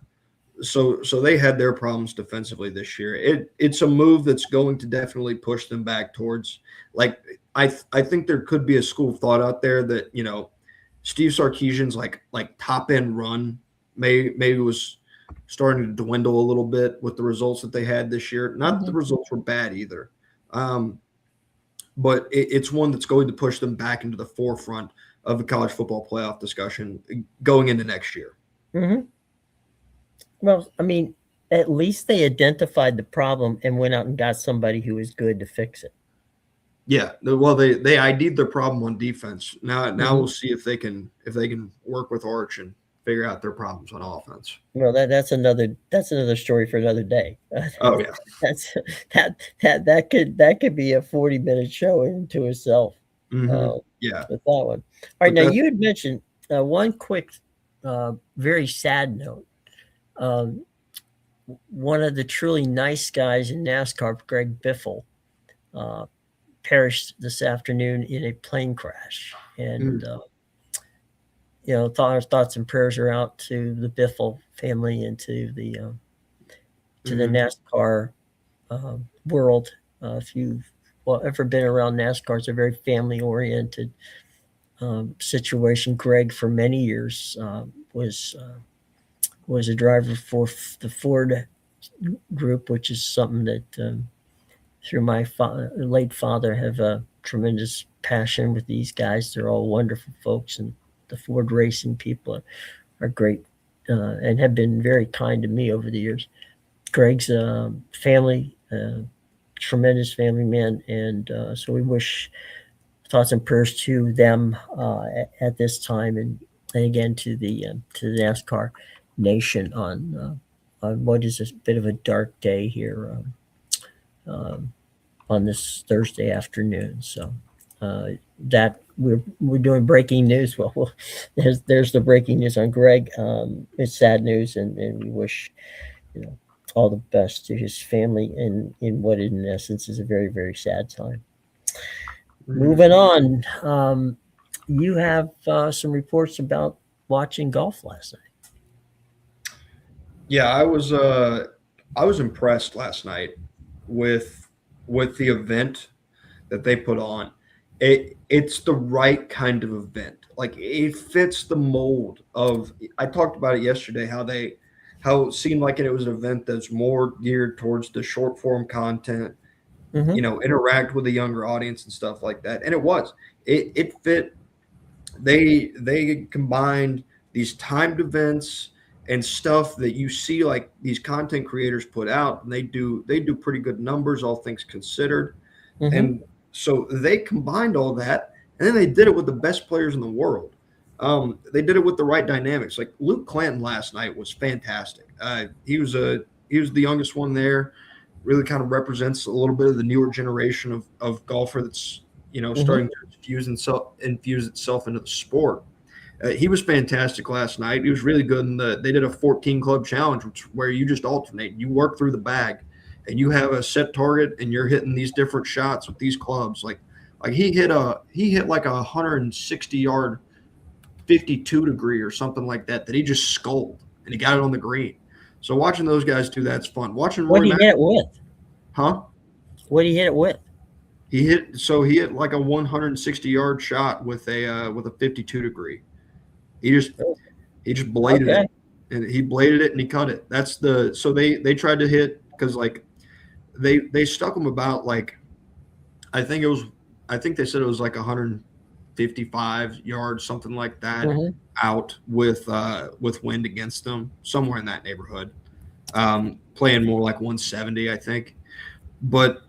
Speaker 2: So they had their problems defensively this year. It's a move that's going to definitely push them back towards I think there could be a school of thought out there that Steve Sarkisian's like top end run maybe was starting to dwindle a little bit with the results that they had this year. Not that the results were bad either, but it's one that's going to push them back into the forefront of the college football playoff discussion going into next year.
Speaker 1: Well, I mean, at least they identified the problem and went out and got somebody who was good to fix it.
Speaker 2: Yeah, well, they ID'd their problem on defense. Now we'll see if they can work with Arch and figure out their problems on offense.
Speaker 1: Well, that's another story for another day.
Speaker 2: Oh yeah.
Speaker 1: That's that could be a 40-minute show into itself. Uh,
Speaker 2: Yeah.
Speaker 1: with that one. All right,
Speaker 2: But
Speaker 1: now
Speaker 2: that
Speaker 1: you had mentioned one quick, very sad note. Um, One of the truly nice guys in NASCAR, Greg Biffle, uh, perished this afternoon in a plane crash, and
Speaker 2: mm,
Speaker 1: thoughts and prayers are out to the Biffle family and to the
Speaker 2: mhm.
Speaker 1: NASCAR world. If you've ever been around NASCAR, it's a very family oriented situation. Greg, for many years, was a driver for the Ford group, which is something that through my late father have a tremendous passion with these guys. They're all wonderful folks, and the Ford racing people are great and have been very kind to me over the years. Greg's family, tremendous family man, and so we wish thoughts and prayers to them at this time, and again to the NASCAR nation on what is a bit of a dark day here um, on this Thursday afternoon. So that we're doing breaking news. Well, there's the breaking news on Greg. It's sad news, and we wish you know all the best to his family in what in essence is a very very sad time.
Speaker 2: Mhm.
Speaker 1: Moving on, you have some reports about watching golf last night.
Speaker 2: Yeah, I was impressed last night with the event that they put on. It's the right kind of event. Like it fits the mold of. I talked about it yesterday. How it seemed like it was an event that's more geared towards the short form content.
Speaker 1: Mm-hmm.
Speaker 2: Interact with a younger audience and stuff like that. And it was. It fit. They combined these timed events and stuff that you see like these content creators put out, and they do pretty good numbers, all things considered.
Speaker 1: Mm-hmm.
Speaker 2: And so they combined all that, and then they did it with the best players in the world. They did it with the right dynamics. Like Luke Clanton last night was fantastic. He was the youngest one there. Really kind of represents a little bit of the newer generation of golfer that's
Speaker 1: Mm-hmm.
Speaker 2: starting to infuse itself into the sport. He was fantastic last night. He was really good in They did a 14 club challenge, where you just alternate. You work through the bag, and you have a set target, and you're hitting these different shots with these clubs. Like he hit like a 160-yard 52 degree or something like that he just sculled, and he got it on the green. So watching those guys do that's fun. Watching
Speaker 1: What
Speaker 2: Roy
Speaker 1: did he
Speaker 2: Mac,
Speaker 1: hit it with?
Speaker 2: huh?
Speaker 1: What did he hit it with?
Speaker 2: He hit like a 160-yard shot with a 52 degree. He just
Speaker 1: Oh,
Speaker 2: He just bladed
Speaker 1: okay.
Speaker 2: it, and he bladed it and he cut it. That's the so they tried to hit because like they stuck him about like I think it was I think they said it was like 155 yards, something like that,
Speaker 1: Mm-hmm.
Speaker 2: out with wind against them, somewhere in that neighborhood. Playing more like 170, I think, but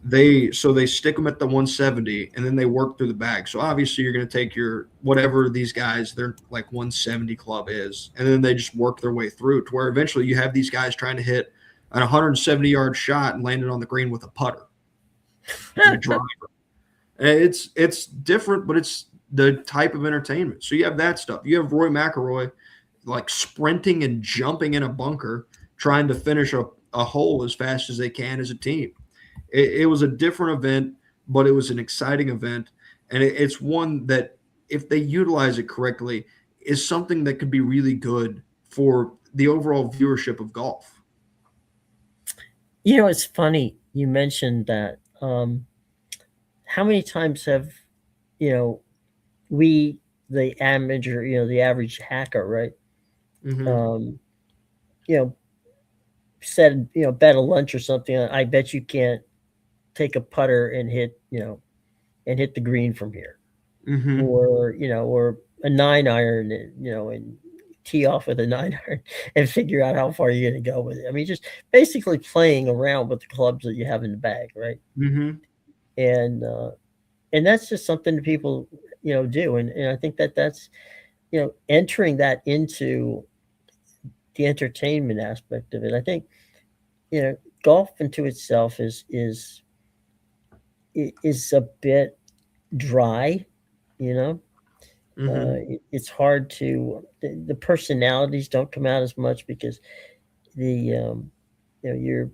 Speaker 2: they stick them at the 170, and then they work through the bag. So obviously you're going to take your whatever these guys their like 170 club is, and then they just work their way through to where eventually you have these guys trying to hit an 170-yard shot and land it on the green with a putter and a driver. And it's different, but it's the type of entertainment. So you have that stuff. You have Roy McIlroy like sprinting and jumping in a bunker trying to finish a hole as fast as they can as a team. It was a different event, but it was an exciting event, and it's one that, if they utilize it correctly, is something that could be really good for the overall viewership of golf.
Speaker 1: It's funny you mentioned that. How many times have you know we the amateur, the average hacker, right?
Speaker 2: Hmm.
Speaker 1: Um, you know, said bet a lunch or something. I bet you can't take a putter and hit the green from here,
Speaker 2: Hmm.
Speaker 1: or a 9 iron, and tee off with a 9 iron and figure out how far you're going to go with it. I mean, just basically playing around with the clubs that you have in the bag, right?
Speaker 2: Hmm.
Speaker 1: And and that's just something that people do, and I think that's entering that into the entertainment aspect of it, I think, golf into itself is a bit dry, you know.
Speaker 2: Hmm.
Speaker 1: It's hard to the personalities don't come out as much because the your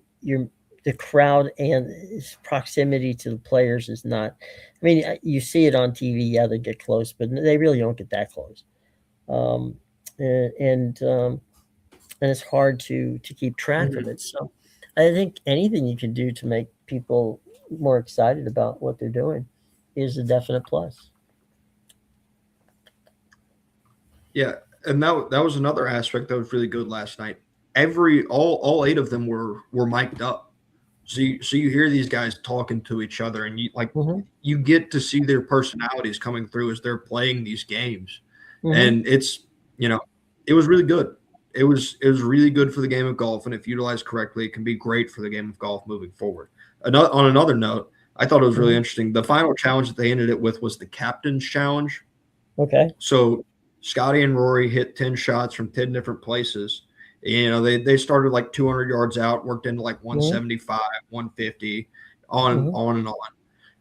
Speaker 1: the crowd and its proximity to the players is not. I mean, you see it on TV. Yeah, they get close, but they really don't get that close. Um, and and, um, and it's hard to keep track of
Speaker 2: Hmm.
Speaker 1: it. So, I think anything you can do to make people more excited about what they're doing is a definite plus.
Speaker 2: Yeah, and that was another aspect that was really good last night. All eight of them were mic'd up. So you hear these guys talking to each other, and
Speaker 1: Hmm.
Speaker 2: you get to see their personalities coming through as they're playing these games,
Speaker 1: Hmm.
Speaker 2: and you know it was really good. It was really good for the game of golf, and if utilized correctly, it can be great for the game of golf moving forward. On another note, I thought it was really
Speaker 1: Hmm.
Speaker 2: interesting. The final challenge that they ended it with was the captain's challenge.
Speaker 1: Okay.
Speaker 2: So Scotty and Rory hit 10 shots from 10 different places. They started like 200 yards out, worked into like
Speaker 1: Hmm.
Speaker 2: 175, 150,
Speaker 1: Hmm.
Speaker 2: on and on.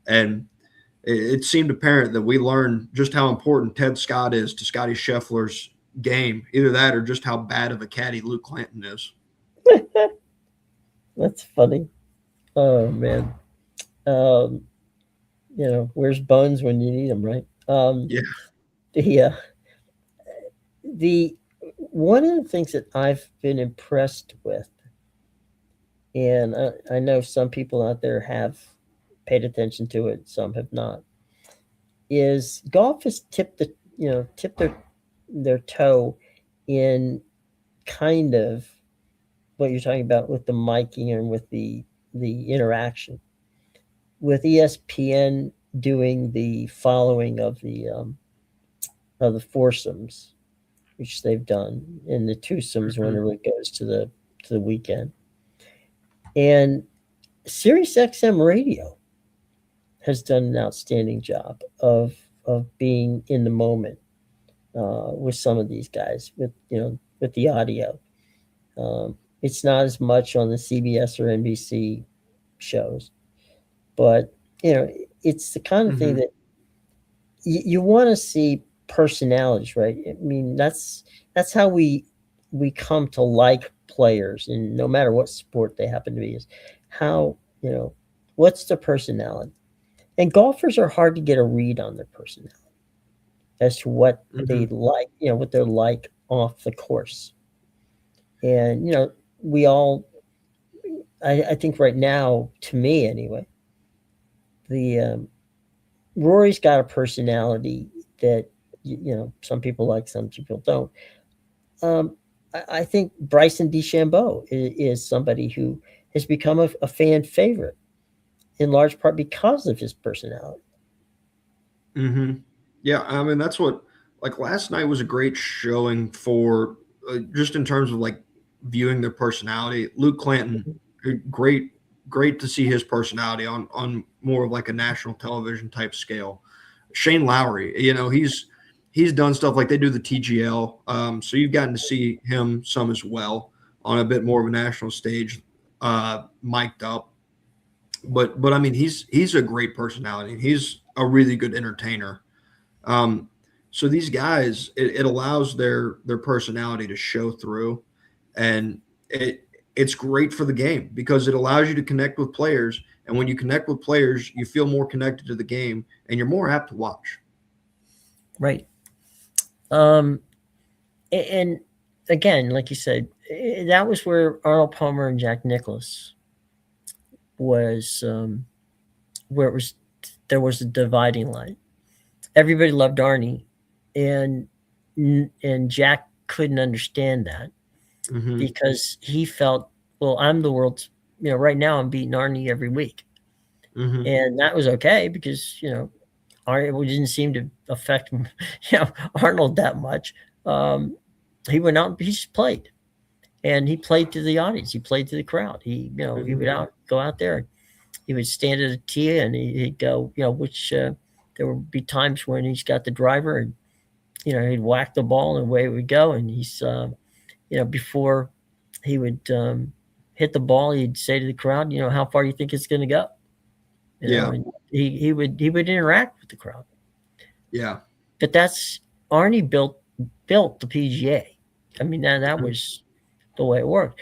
Speaker 2: And it seemed apparent that we learned just how important Ted Scott is to Scotty Scheffler's game. Either that or just how bad of a caddy Luke Clanton is.
Speaker 1: That's funny. Oh man. Um, where's Bones when you need him, right?
Speaker 2: Yeah.
Speaker 1: The the one of the things that I've been impressed with, and I know some people out there have paid attention to it, some have not, is golf has tipped their toe in kind of what you're talking about with the miking and with the interaction with ESPN doing the following of the foursomes, which they've done, and the twosomes
Speaker 2: Mhm.
Speaker 1: whenever it goes to the weekend. And Sirius XM Radio has done an outstanding job of being in the moment with some of these guys with the audio. It's not as much on the CBS or NBC shows, but you know it's the kind of thing
Speaker 2: Mhm.
Speaker 1: that you want to see personalities, right? I mean, that's how we come to like players, and no matter what sport they happen to be, is how what's the personality. And golfers are hard to get a read on their personality as to what they
Speaker 2: Mhm.
Speaker 1: like, what they're like off the course. And we all, I think right now, to me anyway, the Rory's got a personality that some people like, some people don't. Um, I think Bryson DeChambeau is somebody who has become a fan favorite in large part because of his personality.
Speaker 2: Mhm. Yeah, I mean that's what like last night was a great showing for just in terms of like viewing their personality. Luke Clanton, great great to see his personality on more of like a national television type scale. Shane Lowry, he's done stuff like they do the TGL, so you've gotten to see him some as well on a bit more of a national stage, mic'd up. But I mean he's a great personality. He's a really good entertainer. um, so these guys, it allows their personality to show through, and it's great for the game because it allows you to connect with players. And when you connect with players, you feel more connected to the game, and you're more apt to watch.
Speaker 1: Right. Um, and again, like you said, that was where Arnold Palmer and Jack Nicklaus was, where it was there was a dividing line. Everybody loved Arnie, and and Jack couldn't understand that
Speaker 2: Hmm.
Speaker 1: because he felt, well, I'm the world's, right now I'm beating Arnie every week,
Speaker 2: Hmm.
Speaker 1: and that was okay because Arnie didn't seem to affect Arnold that much. Um, he went out, he just played, and he played to the audience. He played to the crowd. He
Speaker 2: Hmm.
Speaker 1: would go out there. He would stand at a tee and he'd go, which there would be times when he's got the driver and he'd whack the ball and away it would go. And he's, before he would hit the ball, he'd say to the crowd, how far do you think it's going to go?
Speaker 2: Yeah.
Speaker 1: And he would interact with the crowd.
Speaker 2: Yeah.
Speaker 1: But that's Arnie built the PGA. I mean, that was the way it worked.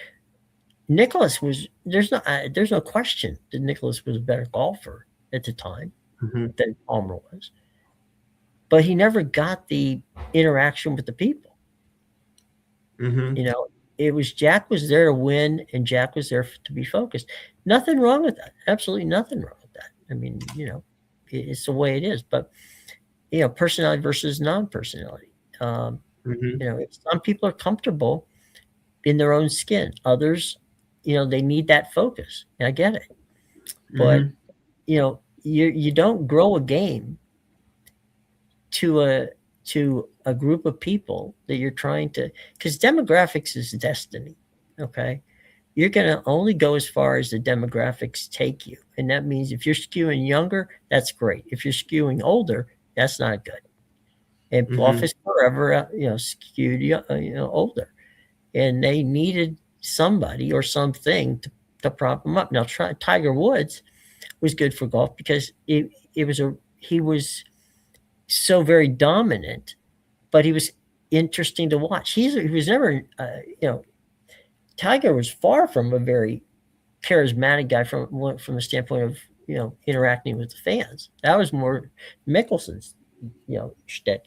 Speaker 1: Nicklaus was there's no question that Nicklaus was a better golfer at the time than Palmer was, but he never got the interaction with the people. It was Jack was there to win, and Jack was there to be focused. Nothing wrong with that. Absolutely nothing wrong with that. I mean, it's the way it is. But personality versus non-personality. Some people are comfortable in their own skin. Others, they need that focus. And I get it. But you don't grow a game to a group of people that you're trying to, because demographics is destiny. Okay. You're going to only go as far as the demographics take you. And that means if you're skewing younger, that's great. If you're skewing older, that's not good. And Office forever, skewed, older, and they needed somebody or something to prop them up. Now, Tiger Woods was good for golf because he was so very dominant, but he was interesting to watch. He was never, Tiger was far from a very charismatic guy from the standpoint of interacting with the fans. That was more Mickelson's shtick.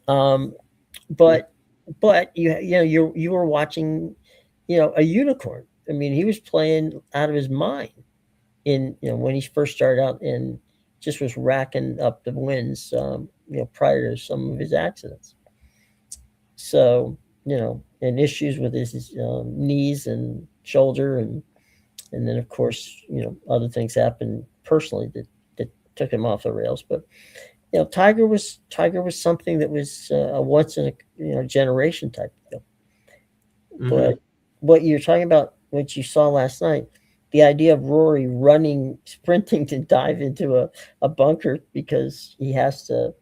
Speaker 1: But you were watching a unicorn. I mean, he was playing out of his mind when he first started out and just was racking up the wins prior to some of his accidents. So and issues with his knees and shoulder, and then of course other things happened personally that took him off the rails. But Tiger was something that was a once in a generation type deal. But what you're talking about, what you saw last night, the idea of Rory sprinting to dive into a bunker because he has to,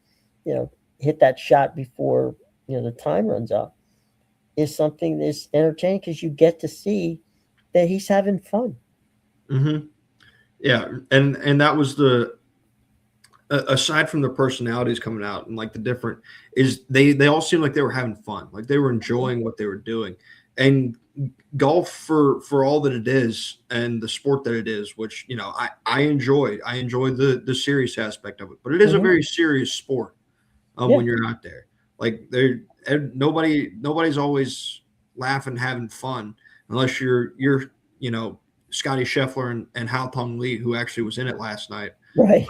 Speaker 1: hit that shot before the time runs out, is something that's entertaining because you get to see that he's having fun.
Speaker 2: Yeah, and that was aside from the personalities coming out and like the different is they all seemed like they were having fun, like they were enjoying what they were doing. And golf, for all that it is and the sport that it is, which I enjoy the serious aspect of it, but it is a very serious sport when you're out there. Like nobody's always laughing, having fun, unless you're Scotty Scheffler and Haotong Li, who actually was in it last night,
Speaker 1: right?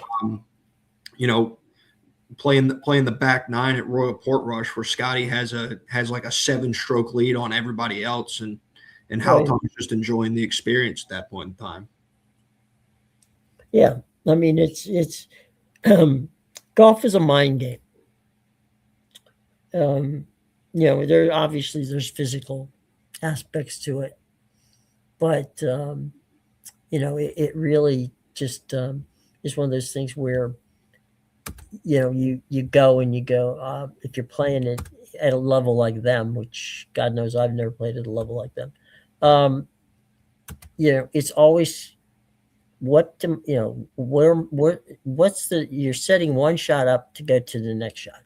Speaker 2: Playing the back nine at Royal Portrush, where Scotty has like a 7-stroke lead on everybody else, and Haotong is just enjoying the experience at that point in time.
Speaker 1: Yeah, I mean it's golf is a mind game. There's physical aspects to it, but it really just is one of those things where you go if you're playing it at a level like them, which God knows I've never played at a level like them. It's always what's you're setting one shot up to go to the next shot.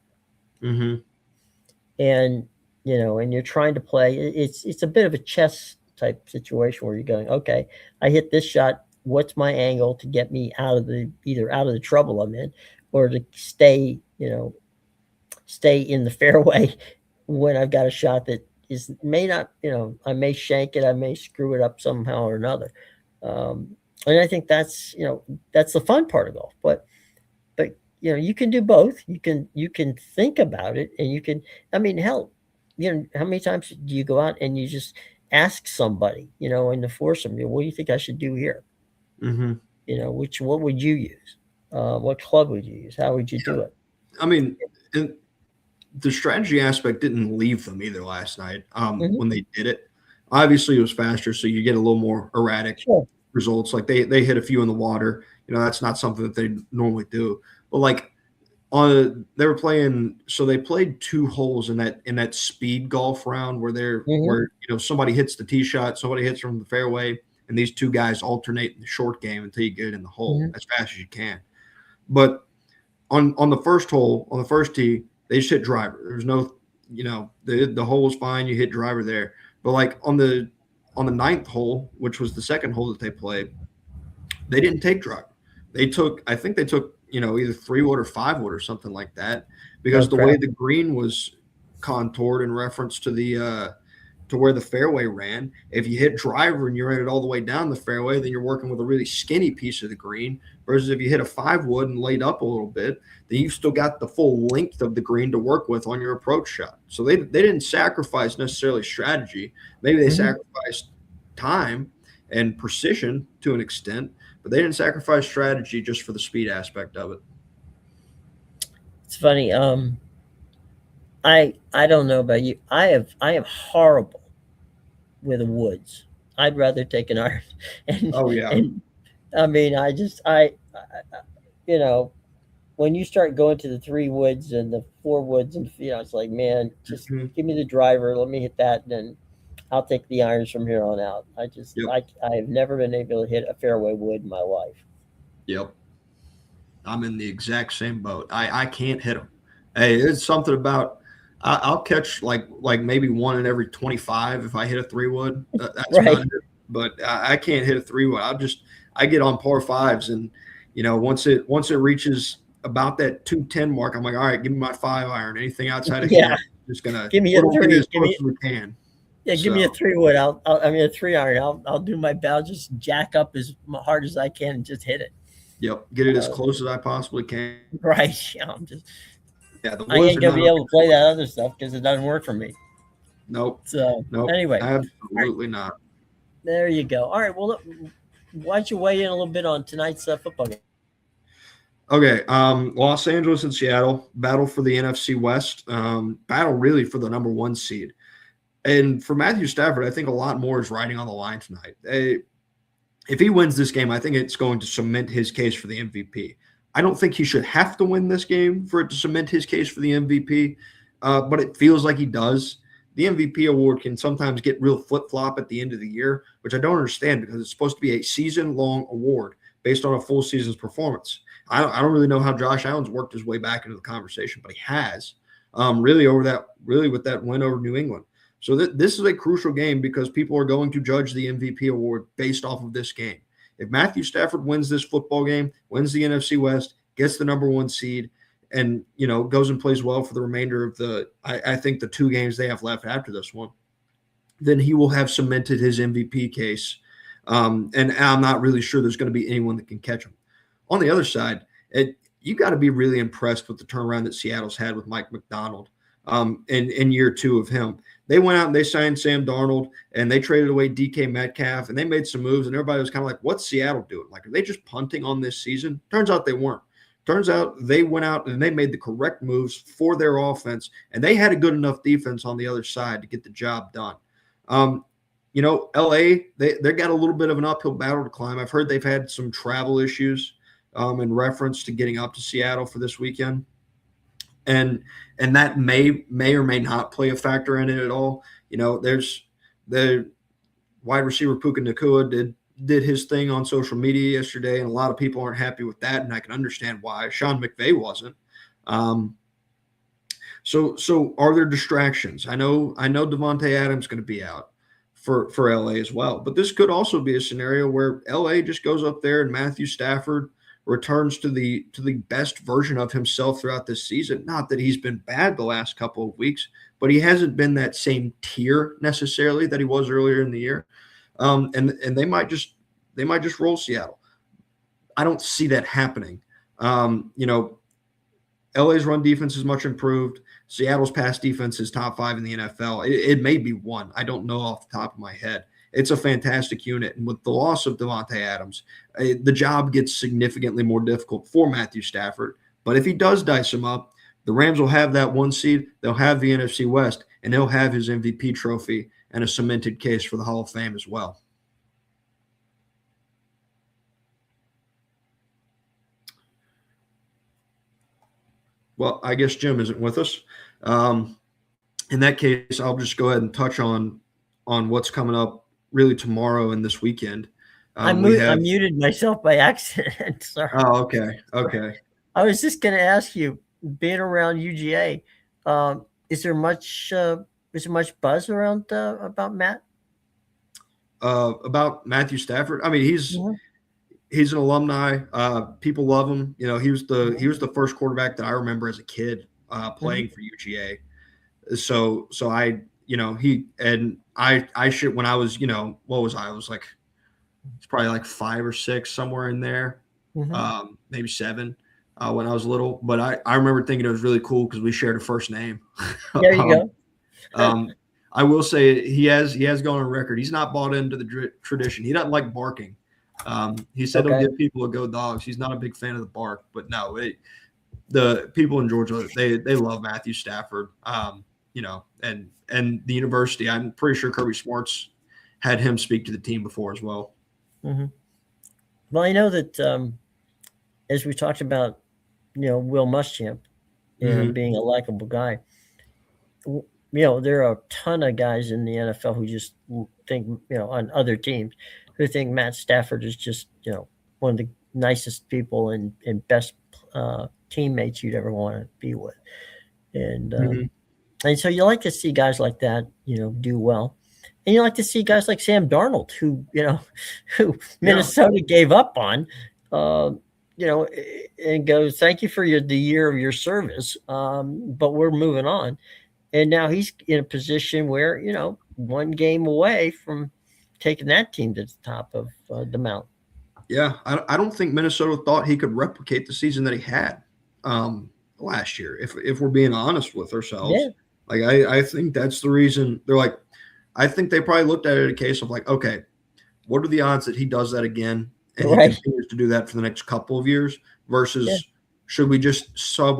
Speaker 1: And and you're trying to play. It's a bit of a chess type situation where you're going, okay, I hit this shot. What's my angle to get me either out of the trouble I'm in, or to stay in the fairway when I've got a shot that may not, I may shank it, I may screw it up somehow or another. And I think that's the fun part of golf. But you can do both. You can think about it, and you can. I mean, hell, how many times do you go out and you just ask somebody, in the foursome, what do you think I should do here? What would you use? What club would you use? How would you do it?
Speaker 2: I mean, and the strategy aspect didn't leave them either last night when they did it. Obviously, it was faster, so you get a little more erratic results. Like they hit a few in the water. That's not something that they normally do. But like they were playing, so they played 2 holes in that speed golf round
Speaker 1: Mhm.
Speaker 2: where somebody hits the tee shot, somebody hits from the fairway, and these 2 guys alternate in the short game until you get it in the hole
Speaker 1: Mhm.
Speaker 2: as fast as you can. But on the first hole, on the first tee, they just hit driver. There's no, the hole was fine. You hit driver there. But like on the ninth hole, which was the second hole that they played, they didn't take driver. I think they took, either 3 wood or 5 wood or something like that,
Speaker 1: No
Speaker 2: because the way
Speaker 1: crap.
Speaker 2: the green was contoured in reference to to where the fairway ran. If you hit driver and you ran it all the way down the fairway, then you're working with a really skinny piece of the green. Versus if you hit a 5 wood and laid up a little bit, then you've still got the full length of the green to work with on your approach shot. So they didn't sacrifice necessarily strategy. Maybe they
Speaker 1: Mhm.
Speaker 2: sacrificed time and precision to an extent, but they didn't sacrifice strategy just for the speed aspect of it.
Speaker 1: It's funny. I don't know about you. I am horrible with the woods. I'd rather take an iron, and
Speaker 2: Oh yeah.
Speaker 1: and I mean, I you know, when you start going to the 3 woods and the 4 woods, and it's like, man, just
Speaker 2: Hmm.
Speaker 1: give me the driver. Let me hit that, and then I'll take the irons from here on out.
Speaker 2: Yep.
Speaker 1: I have never been able to hit a fairway wood in my life.
Speaker 2: Yep. I'm in the exact same boat. I can't hit them. Hey, it's something about I'll catch like maybe one in every 25 if I hit a 3 wood. That's about
Speaker 1: Right.
Speaker 2: it. But I can't hit a 3 wood. I get on par fives, and once it reaches about that 210 mark, I'm like, all right, give me my 5 iron. Anything outside of
Speaker 1: Yeah.
Speaker 2: here, just gonna
Speaker 1: Give me a
Speaker 2: we'll get it
Speaker 1: three.
Speaker 2: as close as we can.
Speaker 1: Yeah, give me a
Speaker 2: So
Speaker 1: 3 wood. I mean a 3 iron. I'll do my best. I'll just jack up as hard as I can and just hit it.
Speaker 2: yep, get it as
Speaker 1: Uh,
Speaker 2: close as I possibly can.
Speaker 1: right. Yeah,
Speaker 2: Yeah, the
Speaker 1: I
Speaker 2: woods
Speaker 1: ain't
Speaker 2: are
Speaker 1: gonna
Speaker 2: not
Speaker 1: be
Speaker 2: a
Speaker 1: able to play that other stuff because it doesn't work for me.
Speaker 2: nope,
Speaker 1: So
Speaker 2: nope,
Speaker 1: anyway, all right,
Speaker 2: absolutely not.
Speaker 1: there you go. All right. Well, look, why don't you weigh in a little bit on tonight's football game?
Speaker 2: Okay, Los Angeles and Seattle battle for the NFC West. Battle really for the number 1 seed. And for Matthew Stafford, I think a lot more is riding on the line tonight. If he wins this game, I think it's going to cement his case for the MVP. I don't think he should have to win this game for it to cement his case for the MVP, but it feels like he does. The MVP award can sometimes get real flip flop at the end of the year, which I don't understand because it's supposed to be a season long award based on a full season's performance. I don't really know how Josh Allen's worked his way back into the conversation, but he has really with that win over New England. So this is a crucial game because people are going to judge the MVP award based off of this game. If Matthew Stafford wins this football game, wins the NFC West, gets the number 1 seed, and goes and plays well for the remainder of I think the 2 games they have left after this one, then he will have cemented his MVP case. And I'm not really sure there's going to be anyone that can catch him. On the other side, you got to be really impressed with the turnaround that Seattle's had with Mike Macdonald in year 2 of him. They went out and they signed Sam Darnold and they traded away DK Metcalf and they made some moves and everybody was kind of like, what's Seattle doing? Like, are they just punting on this season? Turns out they weren't. Turns out they went out and they made the correct moves for their offense and they had a good enough defense on the other side to get the job done. Um, LA, they got a little bit of an uphill battle to climb. I've heard they've had some travel issues in reference to getting up to Seattle for this weekend. And that may or may not play a factor in it at all. There's the wide receiver Puka Nacua did his thing on social media yesterday, and a lot of people aren't happy with that, and I can understand why. Sean McVay wasn't. So are there distractions? I know Devontae Adams going to be out for LA as well, but this could also be a scenario where LA just goes up there and Matthew Stafford returns to the best version of himself throughout this season. Not that he's been bad the last couple of weeks, but he hasn't been that same tier necessarily that he was earlier in the year. And they might just roll Seattle. I don't see that happening. LA's run defense is much improved. Seattle's pass defense is top 5 in the NFL. It may be 1. I don't know off the top of my head. It's a fantastic unit. And with the loss of Devontae Adams, the job gets significantly more difficult for Matthew Stafford. But if he does dice him up, the Rams will have that 1 seed. They'll have the NFC West, and he'll have his MVP trophy and a cemented case for the Hall of Fame as well. Well, I guess Jim isn't with us. Um, in that case, I'll just go ahead and touch on what's coming up really tomorrow and this weekend. We
Speaker 1: I
Speaker 2: have.
Speaker 1: muted myself by accident. Sorry.
Speaker 2: Oh, okay, okay.
Speaker 1: I was just going to ask you, being around UGA, is there much buzz around about Matt?
Speaker 2: About Matthew Stafford. I mean,
Speaker 1: Mhm.
Speaker 2: he's an alumni. People love him. You know, he was the first quarterback that I remember as a kid
Speaker 1: Mhm.
Speaker 2: playing for UGA. So I, he and I should when I was, what was I? I was like, it's probably like 5 or 6 somewhere in there,
Speaker 1: Mhm.
Speaker 2: maybe 7 when I was little. But I remember thinking it was really cool because we shared a first name.
Speaker 1: There you
Speaker 2: um,
Speaker 1: go.
Speaker 2: um, I will say he has gone on record. He's not bought into the tradition. He doesn't like barking. He said he'll
Speaker 1: Okay.
Speaker 2: give people a go dogs. He's not a big fan of the bark, but no, the people in Georgia they love Matthew Stafford. And the university. I'm pretty sure Kirby Smart's had him speak to the team before as well.
Speaker 1: Mhm. Well, I know that as we talked about, Will Muschamp and
Speaker 2: Hmm.
Speaker 1: being a likable guy, there are a ton of guys in the NFL who just think, on other teams, who think Matt Stafford is just, one of the nicest people and best teammates you'd ever want to be with. And
Speaker 2: Hmm.
Speaker 1: and so you like to see guys like that, do well. And you like to see guys like Sam Darnold, who, who
Speaker 2: Yeah.
Speaker 1: Minnesota gave up on, um, and goes, thank you for the year of your service, but we're moving on. And now he's in a position where, one game away from taking that team to the top of the mountain.
Speaker 2: Yeah. I don't think Minnesota thought he could replicate the season that he had um, last year. If we're being honest with ourselves,
Speaker 1: Yeah,
Speaker 2: like I think that's the reason they're like. I think they probably looked at it a case of like, okay, what are the odds that he does that again and he
Speaker 1: right.
Speaker 2: continues to do that for the next couple of years
Speaker 1: Yeah,
Speaker 2: versus should we just sub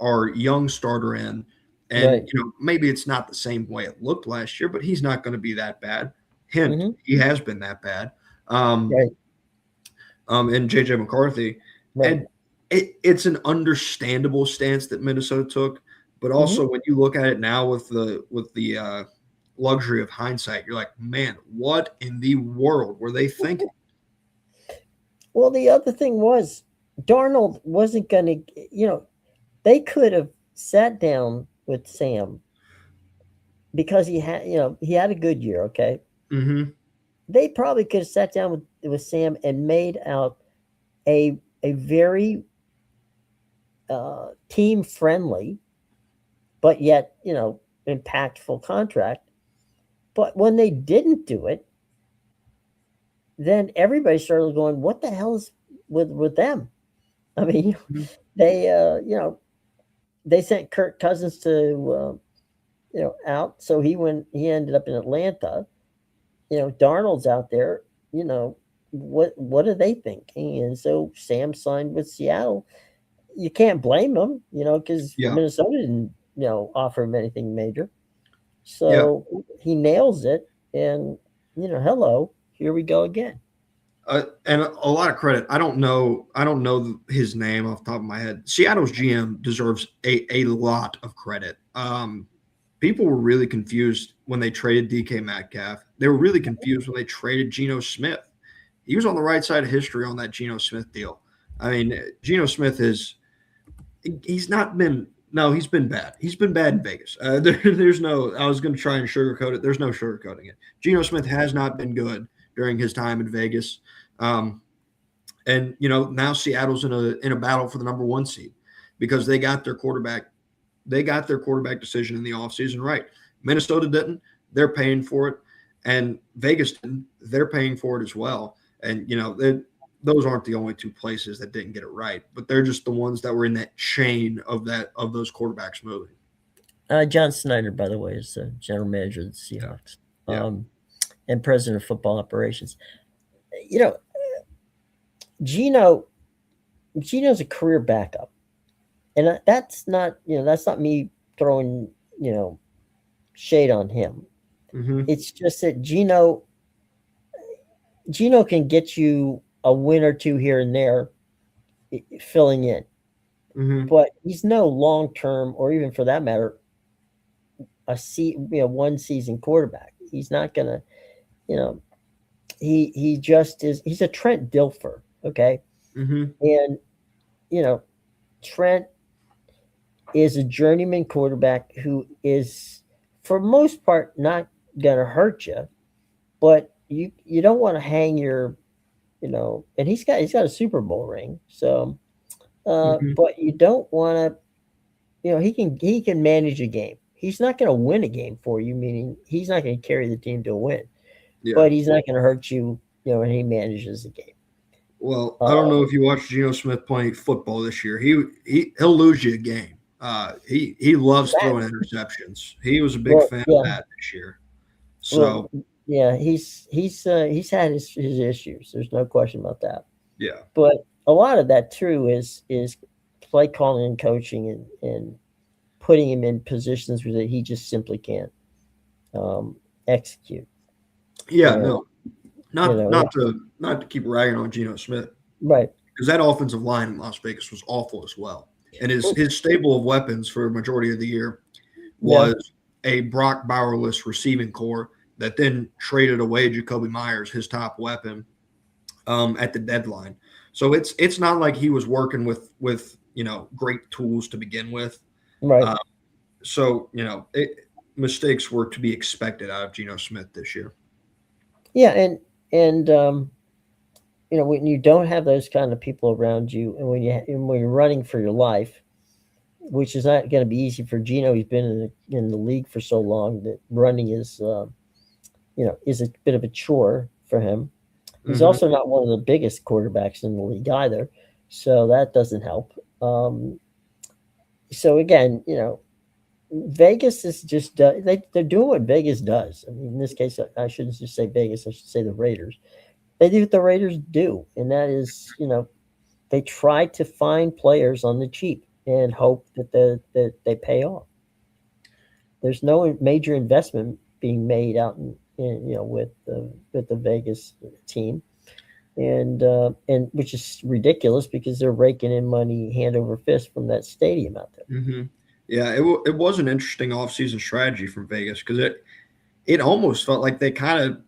Speaker 2: our young starter in and
Speaker 1: right.
Speaker 2: maybe it's not the same way it looked last year, but he's not going to be that bad. Hint,
Speaker 1: Hmm.
Speaker 2: he has been that bad. Um,
Speaker 1: Right,
Speaker 2: and JJ McCarthy.
Speaker 1: right.
Speaker 2: And it's an understandable stance that Minnesota took, but
Speaker 1: Hmm.
Speaker 2: also when you look at it now with the luxury of hindsight, you're like, man, what in the world were they thinking?
Speaker 1: Well, the other thing was Darnold wasn't going to, they could have sat down with Sam because he had a good year. Okay.
Speaker 2: Hmm.
Speaker 1: They probably could have sat down with Sam and made out a very team friendly, but yet, impactful contract. But when they didn't do it, then everybody started going, what the hell is with them? I mean, they, they sent Kirk Cousins to, out. So he ended up in Atlanta. Darnold's out there, what are they thinking? And so Sam signed with Seattle. You can't blame him, because
Speaker 2: Yeah.
Speaker 1: Minnesota didn't, offer him anything major.
Speaker 2: Yeah.
Speaker 1: So he nails it. And, hello, here we go again.
Speaker 2: And a lot of credit. I don't know. His name off the top of my head. Seattle's GM deserves a lot of credit. People were really confused when they traded DK Metcalf. They were really confused when they traded Geno Smith. He was on the right side of history on that Geno Smith deal. I mean, Geno Smith he's not been no, he's been bad. He's been bad in Vegas. There's no. I was going to try and sugarcoat it. There's no sugarcoating it. Geno Smith has not been good during his time in Vegas. Um, and now Seattle's in a battle for the number 1 seed because they got their quarterback. They got their quarterback decision in the offseason right. Minnesota didn't. They're paying for it, and Vegas didn't. They're paying for it as well. And those aren't the only 2 places that didn't get it right, but they're just the ones that were in that chain of those quarterbacks moving.
Speaker 1: John Snyder, by the way, is the general manager of the
Speaker 2: Yeah.
Speaker 1: Seahawks,
Speaker 2: Yeah.
Speaker 1: and president of football operations. You know, Gino, Gino's a career backup, and that's not me throwing shade on him.
Speaker 2: Mm-hmm.
Speaker 1: It's just that Gino can get you a win or two here and there, filling in.
Speaker 2: Hmm.
Speaker 1: but he's no long term, or even for that matter, one season quarterback. He's not gonna, you know, he just is. He's a Trent Dilfer, okay,
Speaker 2: Hmm.
Speaker 1: and you know, Trent is a journeyman quarterback who is, for most part, not gonna hurt you, but you don't want to hang your, and he's got a Super Bowl ring, so
Speaker 2: Hmm.
Speaker 1: but you don't want to, he can manage a game. He's not going to win a game for you, meaning he's not going to carry the team to a win,
Speaker 2: Yeah.
Speaker 1: but he's not going to hurt you, when he manages the game.
Speaker 2: Well, I don't
Speaker 1: Uh,
Speaker 2: know if you watched Geno Smith playing football this year. He'll lose you a game. He loves
Speaker 1: that,
Speaker 2: throwing interceptions. He was a big
Speaker 1: well,
Speaker 2: fan of
Speaker 1: yeah,
Speaker 2: that this year.
Speaker 1: well,
Speaker 2: So
Speaker 1: yeah, he's had his issues. There's no question about that.
Speaker 2: yeah,
Speaker 1: But a lot of that too is play calling and coaching, and putting him in positions where he just simply can't um, execute.
Speaker 2: yeah,
Speaker 1: And
Speaker 2: no,
Speaker 1: you
Speaker 2: not
Speaker 1: know,
Speaker 2: not to keep ragging on Geno Smith
Speaker 1: right?
Speaker 2: because that offensive line in Las Vegas was awful as well, and his
Speaker 1: Well,
Speaker 2: his stable of weapons for a majority of the year
Speaker 1: yeah,
Speaker 2: was a Brock Bauerless receiving core that then traded away Jacoby Myers, his top weapon, at the deadline. So it's not like he was working with great tools to begin with.
Speaker 1: right.
Speaker 2: Uh, so mistakes were to be expected out of Geno Smith this year.
Speaker 1: Yeah, and when you don't have those kind of people around you, and when you're running for your life, which is not going to be easy for Gino. He's been in the league for so long that running is a bit of a chore for him. He's
Speaker 2: Hmm.
Speaker 1: also not one of the biggest quarterbacks in the league either, so that doesn't help. So again, Vegas is just they're doing what Vegas does. I mean, in this case, I shouldn't just say Vegas. I should say the Raiders. They do what the Raiders do, and that is, they try to find players on the cheap and hope that they pay off. There's no major investment being made out with the Vegas team, and which is ridiculous because they're raking in money hand over fist from that stadium out there.
Speaker 2: Hmm. Yeah, it was an interesting offseason strategy from Vegas because it almost felt like they kind of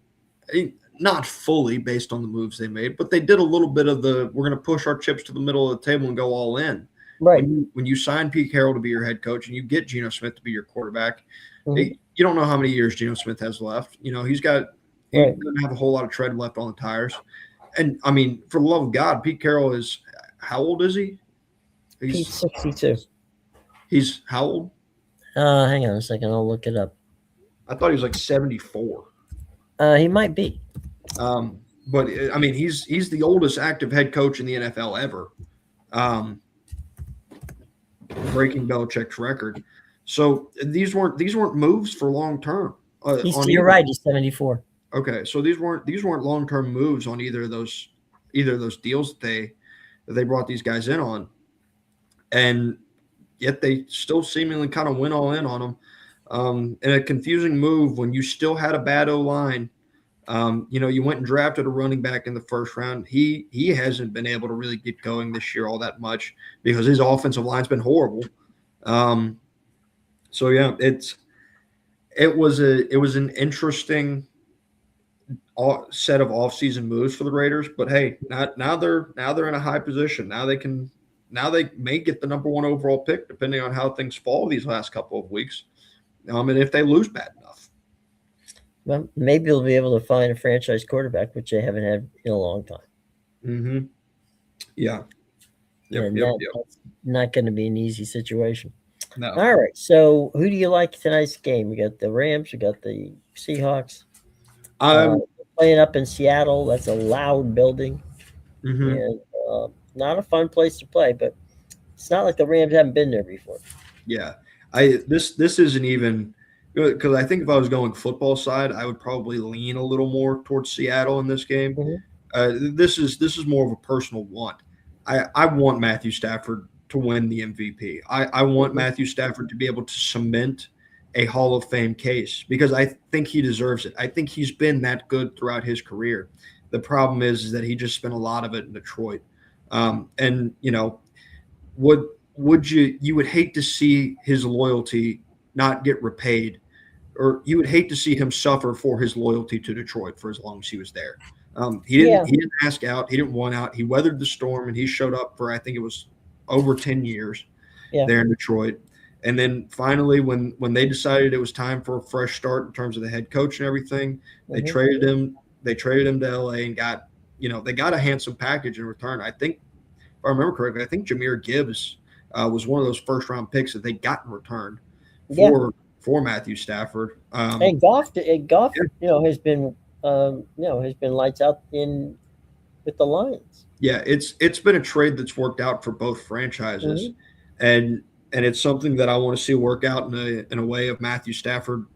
Speaker 2: not fully based on the moves they made, but they did a little bit of the we're going to push our chips to the middle of the table and go all in.
Speaker 1: Right.
Speaker 2: When you sign Pete Carroll to be your head coach and you get Geno Smith to be your quarterback,
Speaker 1: Hmm.
Speaker 2: you don't know how many years Geno Smith has left. He
Speaker 1: Right.
Speaker 2: doesn't have a whole lot of tread left on the tires. And I mean, for the love of God, Pete Carroll is how old is he?
Speaker 1: Pete's
Speaker 2: He's
Speaker 1: 62.
Speaker 2: he's how old?
Speaker 1: Hang on a second. I'll look it up.
Speaker 2: I thought he was like 74.
Speaker 1: He might be.
Speaker 2: But I mean, he's the oldest active head coach in the NFL ever, um, breaking Belichick's record. So these weren't moves for long term on
Speaker 1: You're
Speaker 2: either.
Speaker 1: right. He's 74.
Speaker 2: Okay, so these weren't long term moves on either of those deals that they brought these guys in on, and yet they still seemingly kind of went all in on them. In a confusing move when you still had a bad O line. You went and drafted a running back in the first round. He hasn't been able to really get going this year all that much because his offensive line's been horrible. Um, so yeah, it was an interesting set of offseason moves for the Raiders. But hey, now they're in a high position. Now they may get the number one overall pick depending on how things fall these last couple of weeks. And if they lose bad enough.
Speaker 1: Well, maybe they'll be able to find a franchise quarterback, which they haven't had in a long time.
Speaker 2: Mm-hmm. Yeah. Yep.
Speaker 1: And
Speaker 2: Yep. Yep.
Speaker 1: that's not going to be an easy situation.
Speaker 2: No.
Speaker 1: All right. So, who do you like tonight's game? We got the Rams. We got the Seahawks. Uh,
Speaker 2: I'm.
Speaker 1: Playing up in Seattle. That's a loud building,
Speaker 2: Mhm.
Speaker 1: and not a fun place to play. But it's not like the Rams haven't been there before.
Speaker 2: Yeah, this isn't even because I think if I was going football side, I would probably lean a little more towards Seattle in this game.
Speaker 1: Mhm.
Speaker 2: This is more of a personal want. I want Matthew Stafford to win the MVP. I want
Speaker 1: Mhm.
Speaker 2: Matthew Stafford to be able to cement a Hall of Fame case because I think he deserves it. I think he's been that good throughout his career. The problem is that he just spent a lot of it in Detroit. And would you would hate to see his loyalty not get repaid, or you would hate to see him suffer for his loyalty to Detroit for as long as he was there.
Speaker 1: Yeah,
Speaker 2: He didn't ask out. He didn't want out. He weathered the storm, and he showed up for, I think it was over 10 years
Speaker 1: yeah,
Speaker 2: there in Detroit. And then finally, when they decided it was time for a fresh start in terms of the head coach and everything, they
Speaker 1: hmm
Speaker 2: traded him. They traded him to LA and got, they got a handsome package in return. I think, if I remember correctly, I think Jameer Gibbs was one of those first round picks that they got in return
Speaker 1: yeah.
Speaker 2: for Matthew Stafford.
Speaker 1: And golf,
Speaker 2: Yeah,
Speaker 1: has been lights out in with the Lions.
Speaker 2: yeah, it's been a trade that's worked out for both franchises,
Speaker 1: Hmm
Speaker 2: and it's something that I want to see work out in a way of Matthew Stafford,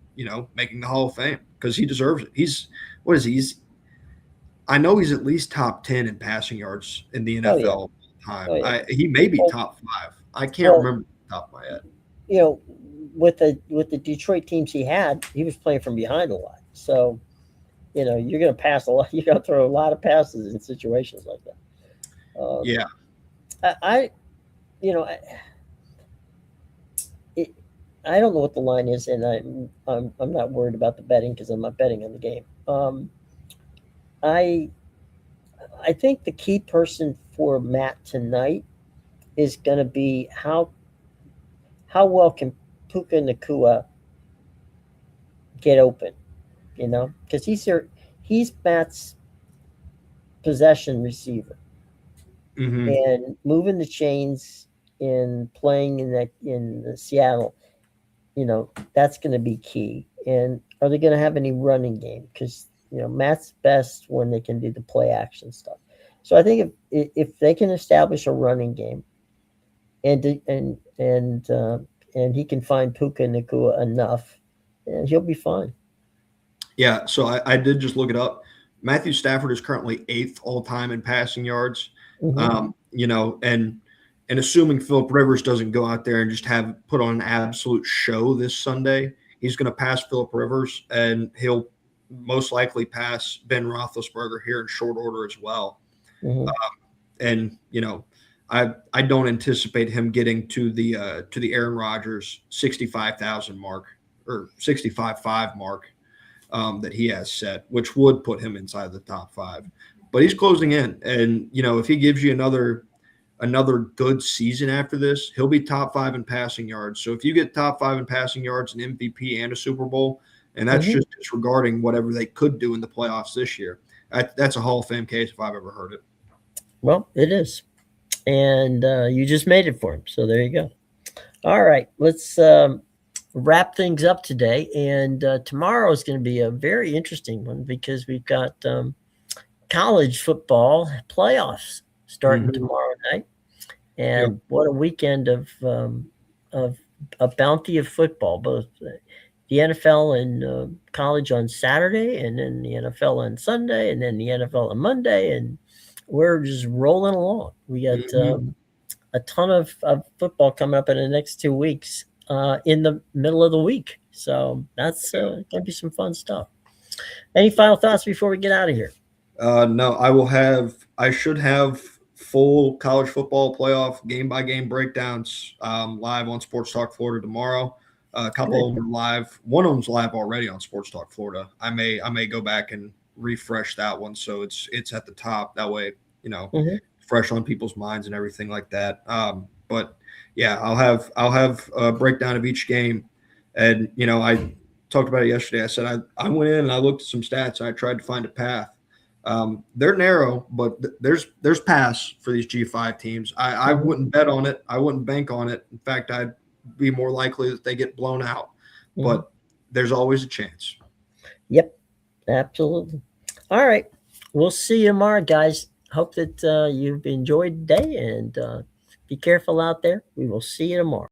Speaker 2: making the Hall of Fame because he deserves it. He's what is he? I know he's at least top 10 in passing yards in the
Speaker 1: Oh yeah,
Speaker 2: NFL all
Speaker 1: oh
Speaker 2: time.
Speaker 1: yeah.
Speaker 2: He may be
Speaker 1: Well,
Speaker 2: top 5. I can't
Speaker 1: well,
Speaker 2: remember off the top of my head.
Speaker 1: you know, with the Detroit teams he had, he was playing from behind a lot. So you're going to pass a lot. You're going to throw a lot of passes in situations like that.
Speaker 2: Yeah.
Speaker 1: I you know, it, I don't know what the line is, and I'm not worried about the betting because I'm not betting on the game. I I think the key person for Matt tonight is going to be how well can Puka Nakua get open, because he's Matt's possession receiver,
Speaker 2: Hmm.
Speaker 1: and moving the chains and playing in the Seattle, that's going to be key. And are they going to have any running game? Because Matt's best when they can do the play action stuff. So I think if they can establish a running game, and and he can find Puka Nakua enough, and he'll be fine.
Speaker 2: Yeah. So I did just look it up. Matthew Stafford is currently 8th all time in passing yards.
Speaker 1: Hmm
Speaker 2: And assuming Philip Rivers doesn't go out there and just have put on an absolute show this Sunday, he's going to pass Philip Rivers, and he'll most likely pass Ben Roethlisberger here in short order as well.
Speaker 1: hmm
Speaker 2: And I don't anticipate him getting to the Aaron Rodgers 65,000 mark or 65.5 mark that he has set, which would put him inside the top 5. But he's closing in, and if he gives you another good season after this, he'll be top 5 in passing yards. So if you get top 5 in passing yards, an MVP, and a Super Bowl, and that's
Speaker 1: hmm
Speaker 2: just disregarding whatever they could do in the playoffs this year, that's a Hall of Fame case if I've ever heard it.
Speaker 1: Well, it is, and you just made it for him. So there you go. All right, let's wrap things up today. And tomorrow is going to be a very interesting one because we've got college football playoffs starting
Speaker 2: Mm-hmm.
Speaker 1: tomorrow night.
Speaker 2: Yep.
Speaker 1: And what a weekend of a bounty of football, both the NFL and college on Saturday, and then the NFL on Sunday, and then the NFL on Monday, and we're just rolling along. We got
Speaker 2: Mm-hmm.
Speaker 1: a ton of football coming up in the next 2 weeks in the middle of the week. So that's going to be some fun stuff. Any final thoughts before we get out of here?
Speaker 2: No, I should have full college football playoff game by game breakdowns live on Sports Talk Florida tomorrow. A couple
Speaker 1: Good.
Speaker 2: of them are live. One of them's live already on Sports Talk Florida. I may go back and refresh that one so it's at the top. That way,
Speaker 1: Mhm.
Speaker 2: fresh on people's minds and everything like that. But yeah, I'll have a breakdown of each game, and I talked about it yesterday. I said I went in and I looked at some stats and I tried to find a path. They're narrow, but there's pass for these G5 teams. I
Speaker 1: Mhm.
Speaker 2: wouldn't bet on it. I wouldn't bank on it. In fact, I'd be more likely that they get blown out.
Speaker 1: Mhm.
Speaker 2: But there's always a chance.
Speaker 1: Yep, absolutely. All right. We'll see you tomorrow, guys. Hope that you've enjoyed the day, and be careful out there. We will see you tomorrow.